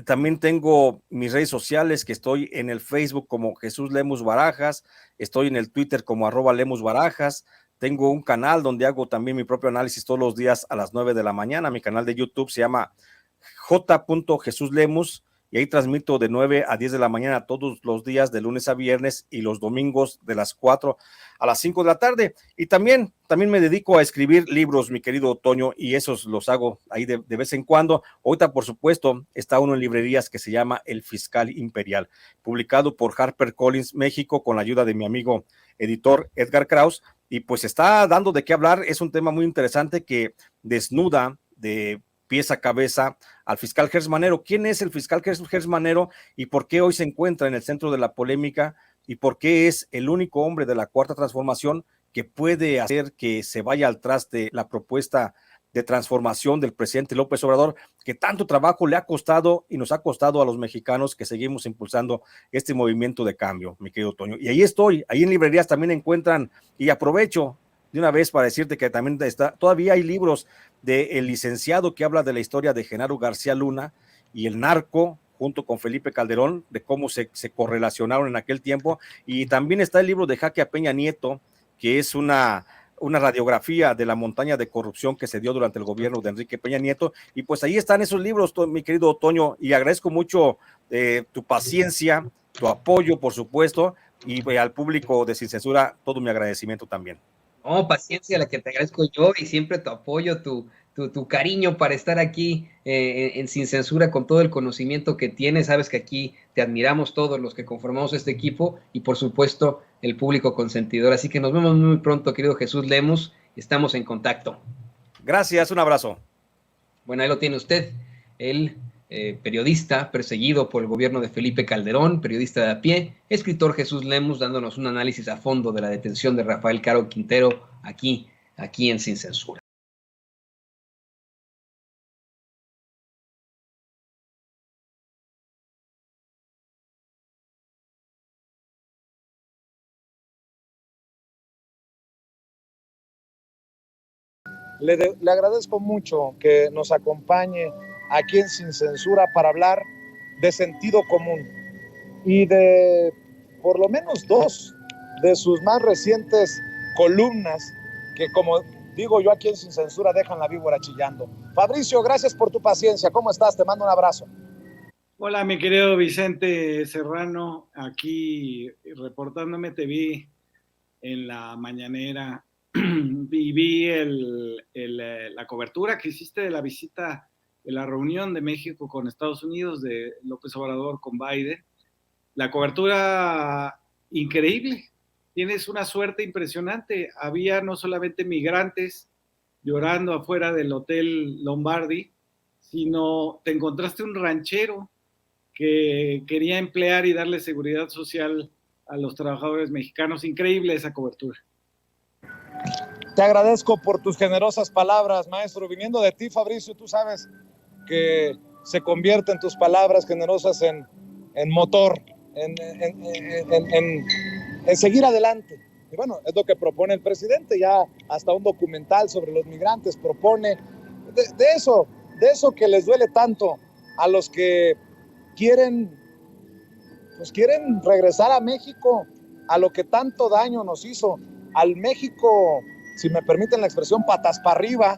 También tengo mis redes sociales, que estoy en el Facebook como Jesús Lemus Barajas, estoy en el Twitter como @Lemus Barajas, tengo un canal donde hago también mi propio análisis todos los días a las 9 de la mañana. Mi canal de YouTube se llama J. Jesús Lemus, y ahí transmito de 9 a 10 de la mañana todos los días, de lunes a viernes, y los domingos de las 4 a las 5 de la tarde. Y también me dedico a escribir libros, mi querido Toño, y esos los hago ahí de vez en cuando. Ahorita, por supuesto, está uno en librerías que se llama El Fiscal Imperial, publicado por HarperCollins México, con la ayuda de mi amigo editor Edgar Kraus, y pues está dando de qué hablar. Es un tema muy interesante que desnuda de pies a cabeza al fiscal Gers Manero. ¿Quién es el fiscal Gers Manero y por qué hoy se encuentra en el centro de la polémica y por qué es el único hombre de la Cuarta Transformación que puede hacer que se vaya al traste la propuesta de transformación del presidente López Obrador, que tanto trabajo le ha costado y nos ha costado a los mexicanos que seguimos impulsando este movimiento de cambio, mi querido Toño? Y ahí estoy, ahí en librerías también encuentran, y aprovecho de una vez para decirte que también todavía hay libros del licenciado que habla de la historia de Genaro García Luna y el narco, junto con Felipe Calderón, de cómo se correlacionaron en aquel tiempo. Y también está el libro de Jaque a Peña Nieto, que es una radiografía de la montaña de corrupción que se dio durante el gobierno de Enrique Peña Nieto. Y pues ahí están esos libros, mi querido Toño, y agradezco mucho tu paciencia, tu apoyo, por supuesto, y al público de Sin Censura, todo mi agradecimiento también. No, paciencia, la que te agradezco yo, y siempre tu apoyo, tu cariño para estar aquí en Sin Censura, con todo el conocimiento que tienes. Sabes que aquí te admiramos todos los que conformamos este equipo, y por supuesto el público consentidor. Así que nos vemos muy pronto, querido Jesús Lemus. Estamos en contacto. Gracias, un abrazo. Bueno, ahí lo tiene usted, el periodista perseguido por el gobierno de Felipe Calderón, periodista de a pie, escritor Jesús Lemus, dándonos un análisis a fondo de la detención de Rafael Caro Quintero aquí en Sin Censura. Le agradezco mucho que nos acompañe aquí en Sin Censura para hablar de sentido común y de por lo menos dos de sus más recientes columnas que, como digo yo aquí en Sin Censura, dejan la víbora chillando. Fabricio, gracias por tu paciencia. ¿Cómo estás? Te mando un abrazo. Hola, mi querido Vicente Serrano, aquí reportándome. Te vi en la mañanera y vi la cobertura que hiciste de la visita, de la reunión de México con Estados Unidos, de López Obrador con Biden. La cobertura increíble, tienes una suerte impresionante. Había no solamente migrantes llorando afuera del Hotel Lombardi, sino te encontraste un ranchero que quería emplear y darle seguridad social a los trabajadores mexicanos. Increíble esa cobertura. Te agradezco por tus generosas palabras, maestro. Viniendo de ti, Fabricio, tú sabes que se convierten tus palabras generosas en motor, en seguir adelante. Y bueno, es lo que propone el presidente, ya hasta un documental sobre los migrantes propone, de eso que les duele tanto a los que quieren regresar a México, a lo que tanto daño nos hizo, al México, si me permiten la expresión, patas para arriba,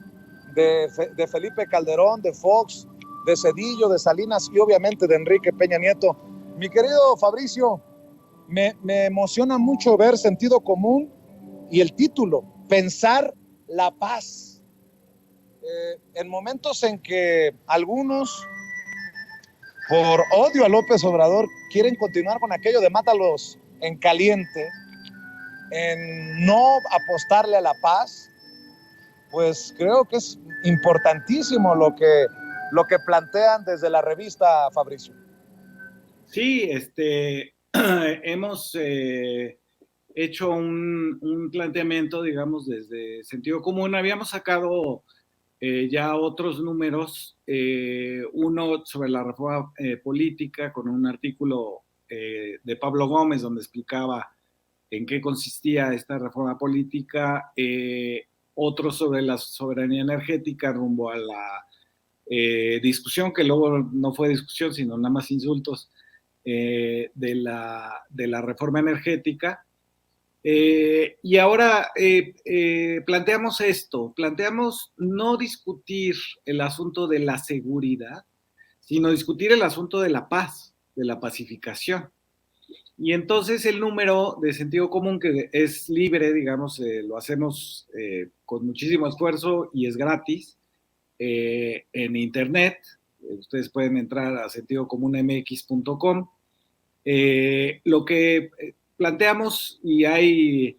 de Felipe Calderón, de Fox, de Zedillo, de Salinas y obviamente de Enrique Peña Nieto. Mi querido Fabricio, me emociona mucho ver Sentido Común y el título, Pensar la Paz. En momentos en que algunos, por odio a López Obrador, quieren continuar con aquello de mátalos en caliente, en no apostarle a la paz, pues creo que es importantísimo lo que plantean desde la revista, Fabricio. Sí, hemos hecho un planteamiento, digamos, desde Sentido Común. Habíamos sacado ya otros números, uno sobre la reforma política, con un artículo de Pablo Gómez donde explicaba en qué consistía esta reforma política, otro sobre la soberanía energética rumbo a la discusión, que luego no fue discusión, sino nada más insultos, de la reforma energética. Y ahora planteamos esto, planteamos no discutir el asunto de la seguridad, sino discutir el asunto de la paz, de la pacificación. Y entonces el número de sentido común, que es libre, digamos, lo hacemos con muchísimo esfuerzo y es gratis en internet. Ustedes pueden entrar a sentidocomunmx.com. Lo que planteamos, y hay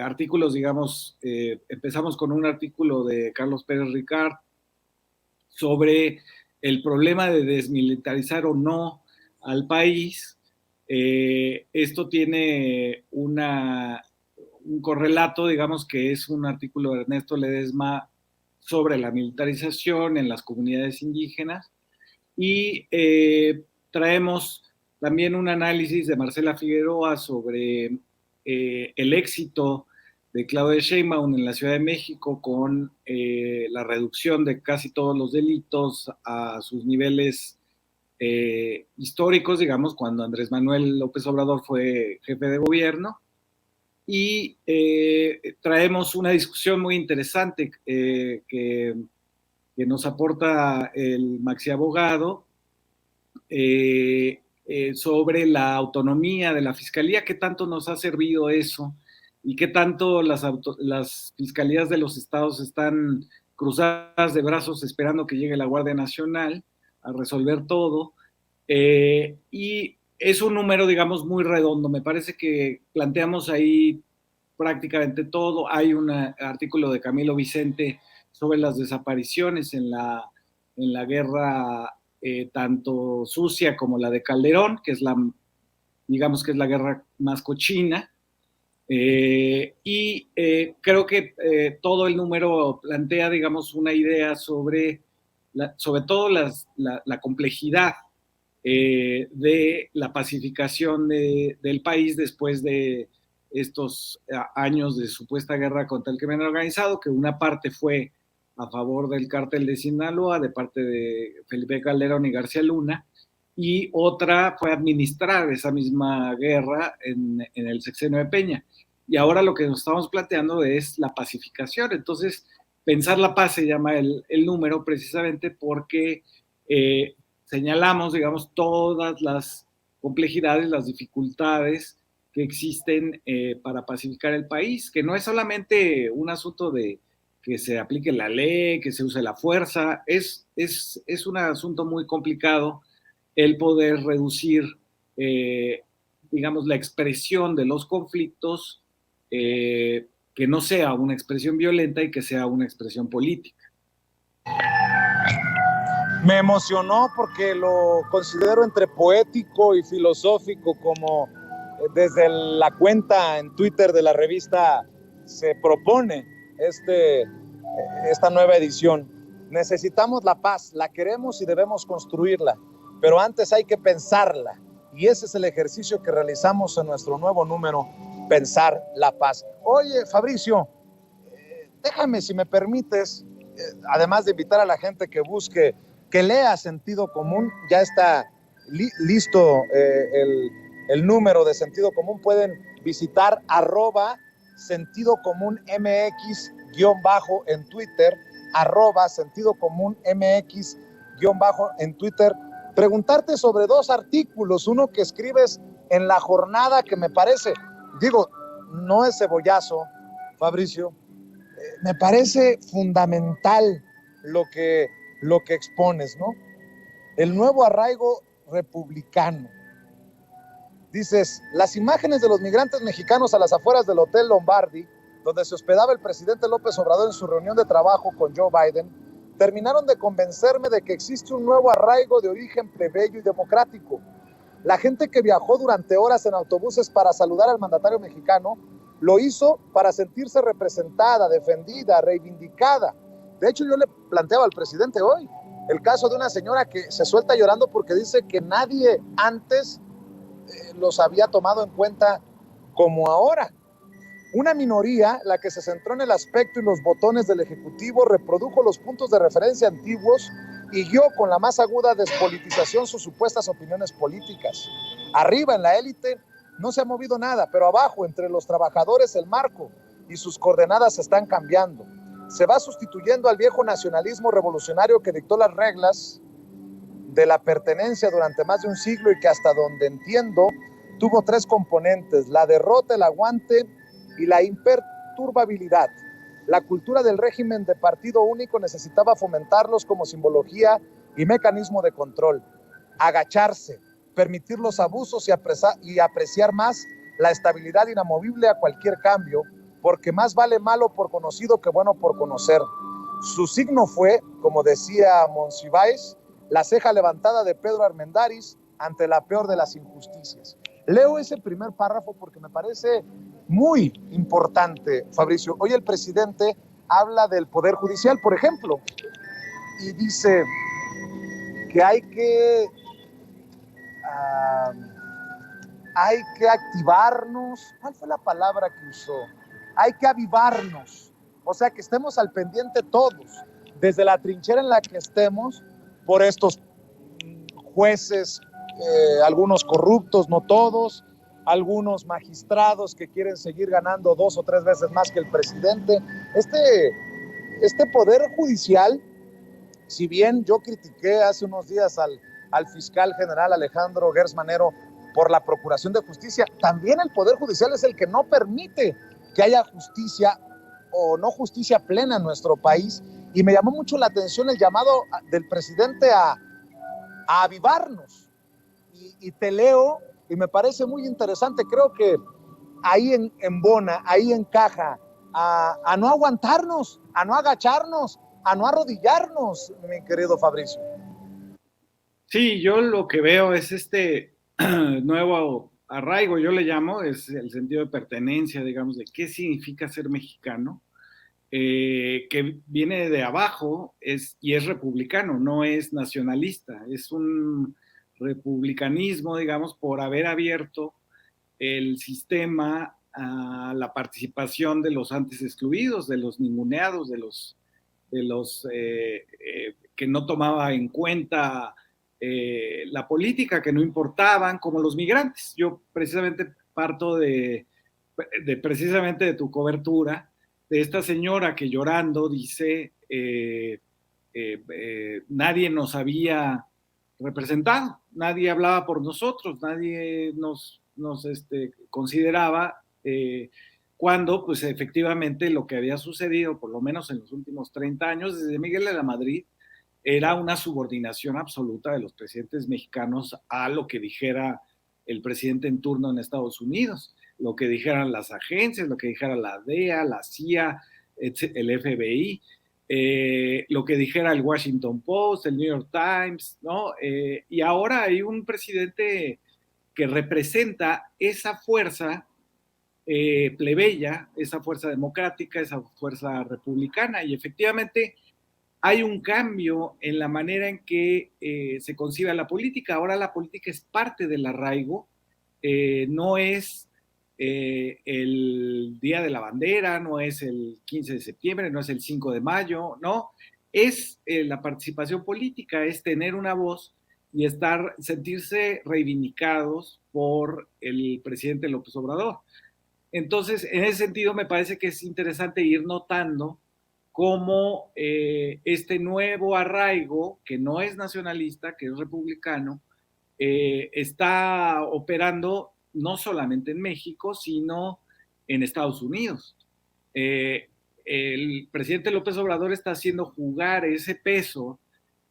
artículos, digamos, empezamos con un artículo de Carlos Pérez Ricard sobre el problema de desmilitarizar o no al país. Esto tiene un correlato, digamos, que es un artículo de Ernesto Ledesma sobre la militarización en las comunidades indígenas, y traemos también un análisis de Marcela Figueroa sobre el éxito de Claudia Sheinbaum en la Ciudad de México con la reducción de casi todos los delitos a sus niveles históricos, digamos, cuando Andrés Manuel López Obrador fue jefe de gobierno. Y traemos una discusión muy interesante que nos aporta el maxi abogado sobre la autonomía de la fiscalía, qué tanto nos ha servido eso y qué tanto las fiscalías de los estados están cruzadas de brazos esperando que llegue la Guardia Nacional a resolver todo. Y es un número, digamos, muy redondo. Me parece que planteamos ahí prácticamente todo. Hay un artículo de Camilo Vicente sobre las desapariciones en la guerra tanto sucia como la de Calderón, que es digamos que es la guerra más cochina. Y creo que todo el número plantea, digamos, una idea sobre todo la complejidad de la pacificación del país después de estos años de supuesta guerra contra el crimen organizado, que una parte fue a favor del cártel de Sinaloa, de parte de Felipe Calderón y García Luna, y otra fue administrar esa misma guerra en el sexenio de Peña. Y ahora lo que nos estamos planteando es la pacificación. Entonces, pensar la paz se llama el número, precisamente porque señalamos, digamos, todas las complejidades, las dificultades que existen para pacificar el país, que no es solamente un asunto de que se aplique la ley, que se use la fuerza, es un asunto muy complicado el poder reducir, digamos, la expresión de los conflictos, que no sea una expresión violenta y que sea una expresión política. Me emocionó porque lo considero entre poético y filosófico, como desde la cuenta en Twitter de la revista se propone esta nueva edición. Necesitamos la paz, la queremos y debemos construirla, pero antes hay que pensarla, y ese es el ejercicio que realizamos en nuestro nuevo número, Pensar la Paz. Oye, Fabricio, déjame, si me permites, además de invitar a la gente que busque, que lea Sentido Común, ya está listo el número de Sentido Común. Pueden visitar @Sentido Común MX _ en Twitter, @Sentido Común MX _ en Twitter. Preguntarte sobre 2 artículos, uno que escribes en La Jornada, que me parece, digo, no es cebollazo, Fabricio, me parece fundamental lo que expones, ¿no? El nuevo arraigo republicano. Dices, las imágenes de los migrantes mexicanos a las afueras del Hotel Lombardi, donde se hospedaba el presidente López Obrador en su reunión de trabajo con Joe Biden, terminaron de convencerme de que existe un nuevo arraigo de origen plebeyo y democrático. La gente que viajó durante horas en autobuses para saludar al mandatario mexicano lo hizo para sentirse representada, defendida, reivindicada. De hecho, yo le planteaba al presidente hoy el caso de una señora que se suelta llorando porque dice que nadie antes los había tomado en cuenta como ahora. Una minoría, la que se centró en el aspecto y los botones del Ejecutivo, reprodujo los puntos de referencia antiguos y guió con la más aguda despolitización sus supuestas opiniones políticas. Arriba en la élite, no se ha movido nada, pero abajo, entre los trabajadores, el marco y sus coordenadas están cambiando. Se va sustituyendo al viejo nacionalismo revolucionario que dictó las reglas de la pertenencia durante más de un siglo y que, hasta donde entiendo, tuvo 3 componentes: la derrota, el aguante y la imperturbabilidad. La cultura del régimen de partido único necesitaba fomentarlos como simbología y mecanismo de control, agacharse, permitir los abusos y apreciar más la estabilidad inamovible a cualquier cambio, porque más vale malo por conocido que bueno por conocer. Su signo fue, como decía Monsiváis, la ceja levantada de Pedro Armendáriz ante la peor de las injusticias. Leo ese primer párrafo porque me parece muy importante, Fabricio. Hoy el presidente habla del Poder Judicial, por ejemplo, y dice que hay que activarnos. ¿Cuál fue la palabra que usó? Hay que avivarnos. O sea, que estemos al pendiente todos, desde la trinchera en la que estemos, por estos jueces, algunos corruptos, no todos, algunos magistrados que quieren seguir ganando 2 o 3 veces más que el presidente. Este Poder Judicial, si bien yo critiqué hace unos días al fiscal general Alejandro Gers Manero por la Procuración de Justicia, también el Poder Judicial es el que no permite que haya justicia o no justicia plena en nuestro país, y me llamó mucho la atención el llamado del presidente a avivarnos, y te leo, y me parece muy interesante. Creo que ahí embona, ahí encaja a no aguantarnos, a no agacharnos, a no arrodillarnos, mi querido Fabricio. Sí, yo lo que veo es este nuevo arraigo, yo le llamo, es el sentido de pertenencia, digamos, de qué significa ser mexicano, que viene de abajo y es republicano, no es nacionalista, es un republicanismo, digamos, por haber abierto el sistema a la participación de los antes excluidos, de los ninguneados, de los que no tomaba en cuenta la política, que no importaban, como los migrantes. Yo precisamente parto precisamente de tu cobertura, de esta señora que llorando dice, nadie nos había representado, nadie hablaba por nosotros, nadie nos consideraba, cuando pues efectivamente lo que había sucedido, por lo menos en los últimos 30 años, desde Miguel de la Madrid, era una subordinación absoluta de los presidentes mexicanos a lo que dijera el presidente en turno en Estados Unidos, lo que dijeran las agencias, lo que dijera la DEA, la CIA, el FBI, lo que dijera el Washington Post, el New York Times, ¿no? Y ahora hay un presidente que representa esa fuerza plebeya, esa fuerza democrática, esa fuerza republicana, y efectivamente hay un cambio en la manera en que se concibe la política. Ahora la política es parte del arraigo, no es el Día de la Bandera, no es el 15 de septiembre, no es el 5 de mayo, no, es la participación política, es tener una voz y sentirse reivindicados por el presidente López Obrador. Entonces, en ese sentido, me parece que es interesante ir notando cómo este nuevo arraigo, que no es nacionalista, que es republicano, está operando no solamente en México, sino en Estados Unidos. El presidente López Obrador está haciendo jugar ese peso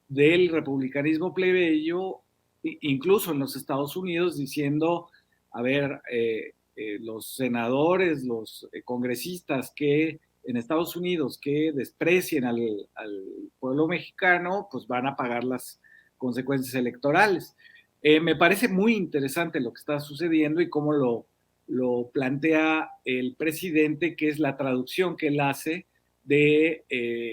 del republicanismo plebeyo, incluso en los Estados Unidos, diciendo, a ver, los senadores, los congresistas que en Estados Unidos que desprecien al pueblo mexicano, pues van a pagar las consecuencias electorales. Me parece muy interesante lo que está sucediendo y cómo lo plantea el presidente, que es la traducción que él hace de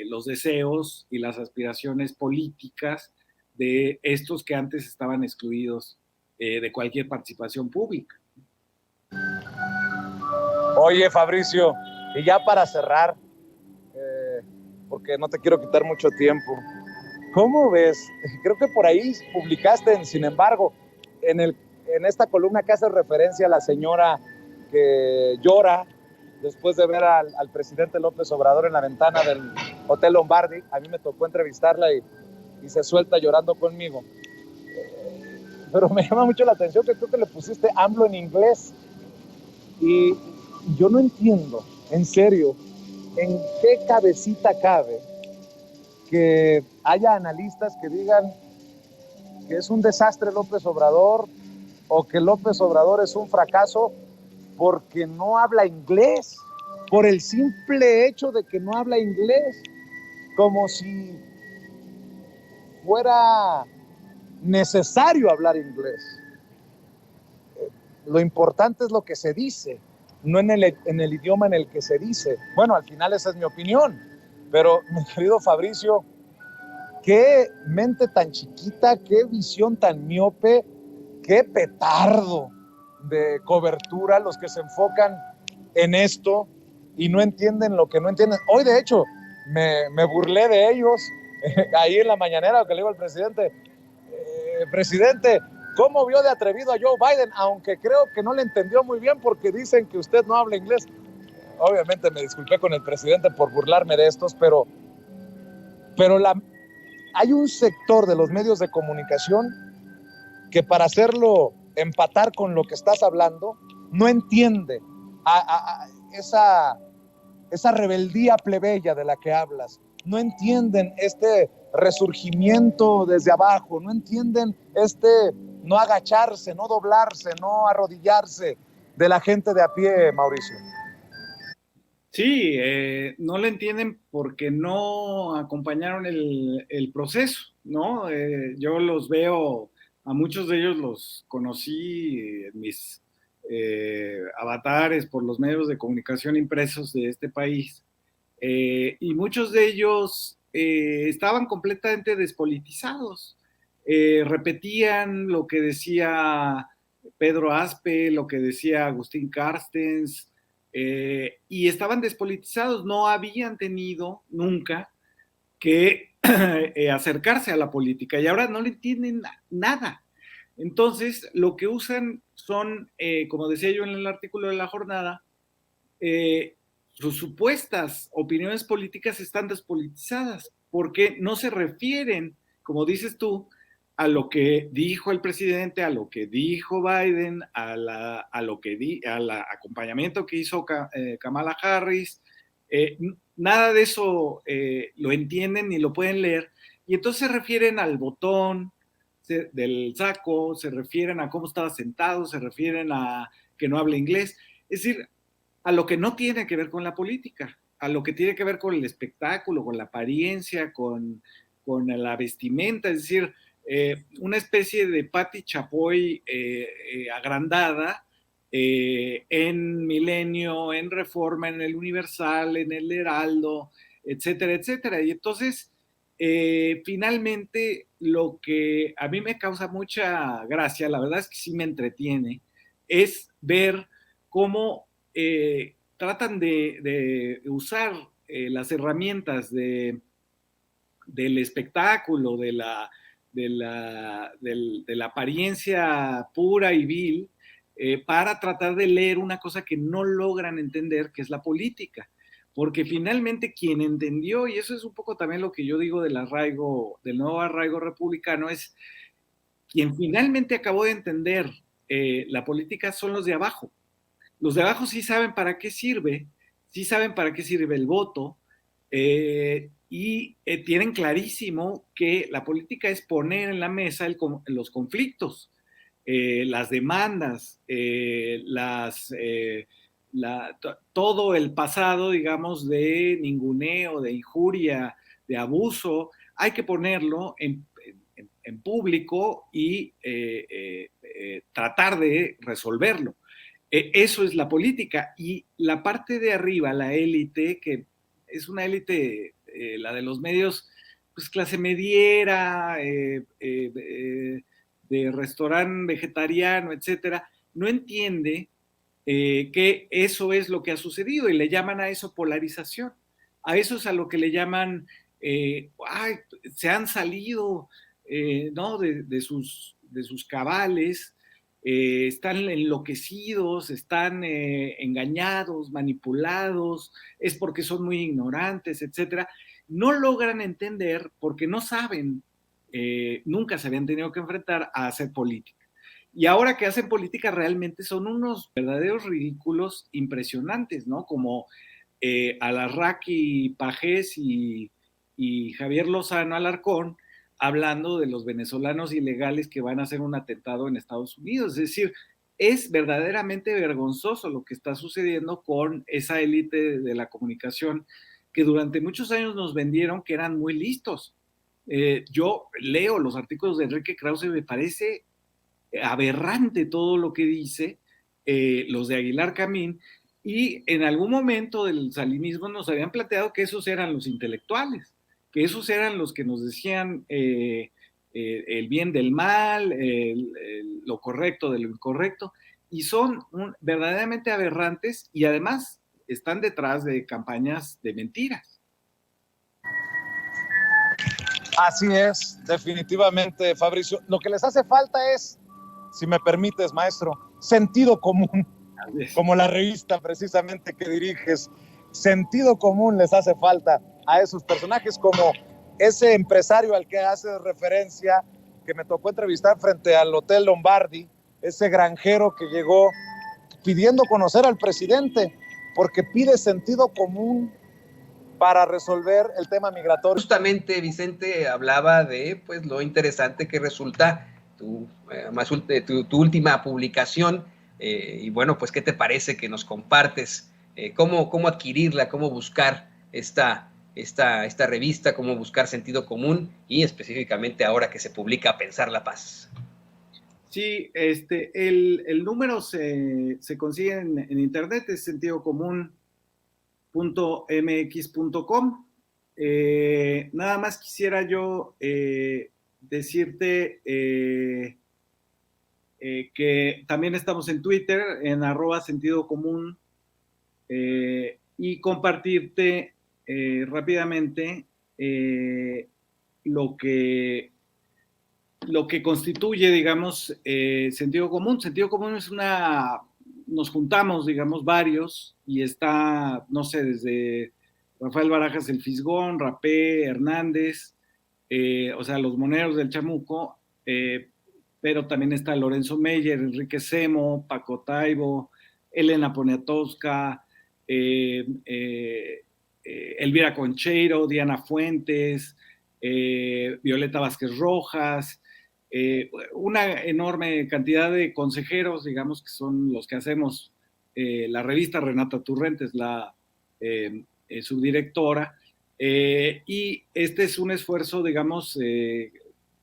los deseos y las aspiraciones políticas de estos que antes estaban excluidos de cualquier participación pública. Oye, Fabricio, y ya para cerrar, porque no te quiero quitar mucho tiempo, ¿cómo ves? Creo que por ahí publicaste, sin embargo, en el en esta columna que hace referencia a la señora que llora después de ver al presidente López Obrador en la ventana del Hotel Lombardi. A mí me tocó entrevistarla y se suelta llorando conmigo. Pero me llama mucho la atención que creo que le pusiste AMLO en inglés. Y yo no entiendo, en serio, en qué cabecita cabe que haya analistas que digan que es un desastre López Obrador o que López Obrador es un fracaso porque no habla inglés, por el simple hecho de que no habla inglés, como si fuera necesario hablar inglés. Lo importante es lo que se dice, no en el idioma en el que se dice. Bueno, al final esa es mi opinión, pero mi querido Fabricio, qué mente tan chiquita, qué visión tan miope, qué petardo de cobertura los que se enfocan en esto y no entienden lo que no entienden. Hoy, de hecho, me burlé de ellos ahí en la mañanera, que le digo al presidente, presidente, ¿cómo vio de atrevido a Joe Biden? Aunque creo que no le entendió muy bien porque dicen que usted no habla inglés. Obviamente me disculpé con el presidente por burlarme de estos, pero hay un sector de los medios de comunicación que para hacerlo empatar con lo que estás hablando, no entiende esa rebeldía plebeya de la que hablas. No entienden este resurgimiento desde abajo, no entienden no agacharse, no doblarse, no arrodillarse de la gente de a pie, Mauricio. Sí, no lo entienden porque no acompañaron el proceso, ¿no? Yo los veo, a muchos de ellos los conocí en mis avatares por los medios de comunicación impresos de este país, y muchos de ellos estaban completamente despolitizados, repetían lo que decía Pedro Aspe, lo que decía Agustín Carstens, y estaban despolitizados, no habían tenido nunca que acercarse a la política y ahora no le entienden nada. Entonces, lo que usan son, como decía yo en el artículo de La Jornada, sus supuestas opiniones políticas están despolitizadas porque no se refieren, como dices tú, a lo que dijo el presidente, a lo que dijo Biden, al acompañamiento que hizo Kamala Harris. Nada de eso lo entienden ni lo pueden leer. Y entonces se refieren al botón del saco, se refieren a cómo estaba sentado, se refieren a que no habla inglés. Es decir, a lo que no tiene que ver con la política, a lo que tiene que ver con el espectáculo, con la apariencia, con la vestimenta, es decir, una especie de Patti Chapoy agrandada en Milenio, en Reforma, en el Universal, en el Heraldo, etcétera, etcétera. Y entonces, finalmente, lo que a mí me causa mucha gracia, la verdad es que sí me entretiene, es ver cómo tratan de usar las herramientas del espectáculo, de la apariencia pura y vil, para tratar de leer una cosa que no logran entender, que es la política. Porque finalmente quien entendió, y eso es un poco también lo que yo digo del nuevo arraigo republicano, es quien finalmente acabó de entender la política son los de abajo. Los de abajo sí saben para qué sirve, sí saben para qué sirve el voto, y tienen clarísimo que la política es poner en la mesa los conflictos, las demandas, todo el pasado, digamos, de ninguneo, de injuria, de abuso, hay que ponerlo en público y tratar de resolverlo. Eso es la política. Y la parte de arriba, la élite, que es una élite, la de los medios, pues clase mediera, de restaurante vegetariano, etcétera, no entiende que eso es lo que ha sucedido y le llaman a eso polarización. A eso es a lo que le llaman, se han salido ¿no? de sus cabales, están enloquecidos, están engañados, manipulados, es porque son muy ignorantes, etcétera. No logran entender porque no saben, nunca se habían tenido que enfrentar a hacer política. Y ahora que hacen política realmente son unos verdaderos ridículos impresionantes, ¿no? Como Alarraqui Pajés y Javier Lozano Alarcón, hablando de los venezolanos ilegales que van a hacer un atentado en Estados Unidos. Es decir, es verdaderamente vergonzoso lo que está sucediendo con esa élite de la comunicación que durante muchos años nos vendieron que eran muy listos. Yo leo los artículos de Enrique Krause y me parece aberrante todo lo que dice, los de Aguilar Camín, y en algún momento del salinismo nos habían planteado que esos eran los intelectuales, que esos eran los que nos decían el bien del mal, lo correcto de lo incorrecto, y son verdaderamente aberrantes y además están detrás de campañas de mentiras. Así es, definitivamente, Fabricio. Lo que les hace falta es, si me permites, maestro, sentido común, como la revista precisamente que diriges. Sentido común les hace falta a esos personajes, como ese empresario al que hace referencia, que me tocó entrevistar frente al Hotel Lombardi, ese granjero que llegó pidiendo conocer al presidente, porque pide sentido común para resolver el tema migratorio. Justamente Vicente hablaba de pues lo interesante que resulta tu última publicación, y bueno, pues ¿qué te parece que nos compartes cómo adquirirla, cómo buscar esta revista, cómo buscar sentido común y específicamente ahora que se publica Pensar la Paz? Sí, el número se consigue en internet, es sentidocomún.mx.com. Nada más quisiera yo decirte que también estamos en Twitter, en @sentidocomún, y compartirte rápidamente lo que constituye, digamos, sentido común. Sentido común es nos juntamos, digamos, varios, y está, no sé, desde Rafael Barajas el Fisgón, Rapé, Hernández, o sea, los moneros del Chamuco, pero también está Lorenzo Meyer, Enrique Semo, Paco Taibo, Elena Poniatowska, Elvira Concheiro, Diana Fuentes, Violeta Vázquez Rojas, una enorme cantidad de consejeros, digamos, que son los que hacemos la revista. Renata Turrentes, la subdirectora, y este es un esfuerzo, digamos,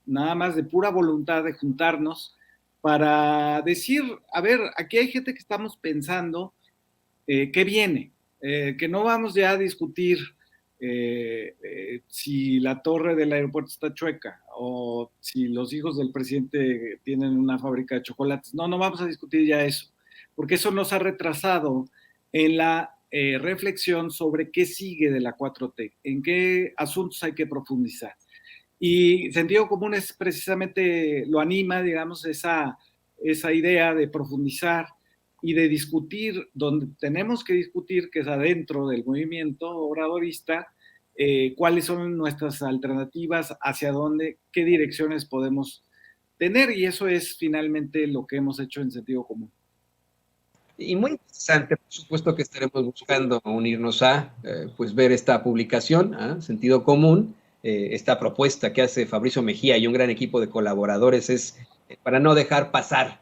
nada más de pura voluntad de juntarnos para decir, a ver, aquí hay gente que estamos pensando qué viene, que no vamos ya a discutir si la torre del aeropuerto está chueca o si los hijos del presidente tienen una fábrica de chocolates. No vamos a discutir ya eso, porque eso nos ha retrasado en la reflexión sobre qué sigue de la 4T, en qué asuntos hay que profundizar. Y sentido común es precisamente, lo anima, digamos, esa idea de profundizar y de discutir donde tenemos que discutir, que es adentro del movimiento obradorista, cuáles son nuestras alternativas, hacia dónde, qué direcciones podemos tener, y eso es finalmente lo que hemos hecho en sentido común. Y muy interesante, por supuesto que estaremos buscando unirnos a pues ver esta publicación, Sentido Común, esta propuesta que hace Fabricio Mejía y un gran equipo de colaboradores es para no dejar pasar,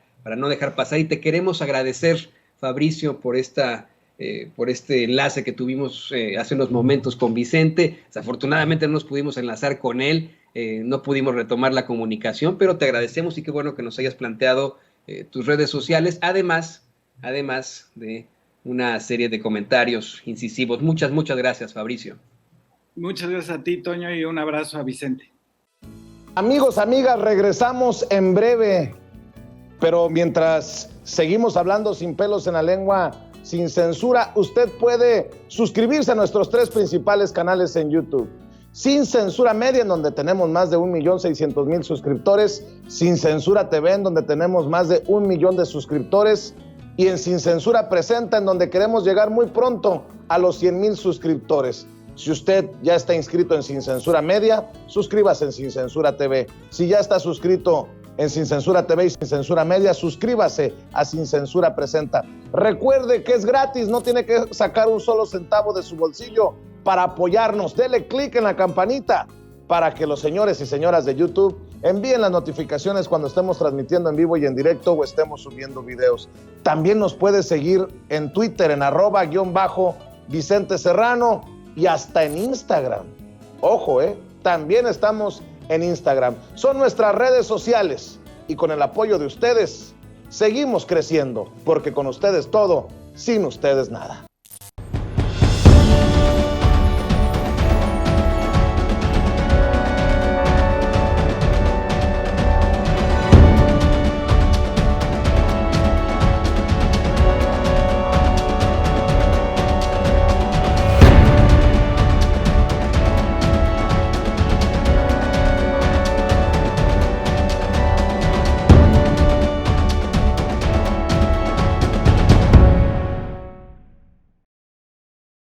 y te queremos agradecer, Fabricio, por este enlace que tuvimos hace unos momentos con Vicente. Desafortunadamente no nos pudimos enlazar con él, no pudimos retomar la comunicación, pero te agradecemos y qué bueno que nos hayas planteado tus redes sociales, además de una serie de comentarios incisivos. Muchas gracias, Fabricio. Muchas gracias a ti, Toño, y un abrazo a Vicente. Amigos, amigas, regresamos en breve, pero mientras seguimos hablando sin pelos en la lengua, sin censura, usted puede suscribirse a nuestros 3 principales canales en YouTube: Sin Censura Media, en donde tenemos más de 1.600.000 suscriptores, Sin Censura TV, en donde tenemos más de 1 millón de suscriptores, y en Sin Censura Presenta, en donde queremos llegar muy pronto a los 100,000 suscriptores. Si usted ya está inscrito en Sin Censura Media, suscríbase en Sin Censura TV. Si ya está suscrito en Sin Censura TV y Sin Censura Media, suscríbase a Sin Censura Presenta. Recuerde que es gratis, no tiene que sacar un solo centavo de su bolsillo para apoyarnos. Dele clic en la campanita para que los señores y señoras de YouTube envíen las notificaciones cuando estemos transmitiendo en vivo y en directo o estemos subiendo videos. También nos puede seguir en Twitter en @Vicente Serrano y hasta en Instagram. Ojo, también estamos en Instagram. Son nuestras redes sociales y con el apoyo de ustedes seguimos creciendo, porque con ustedes todo, sin ustedes nada.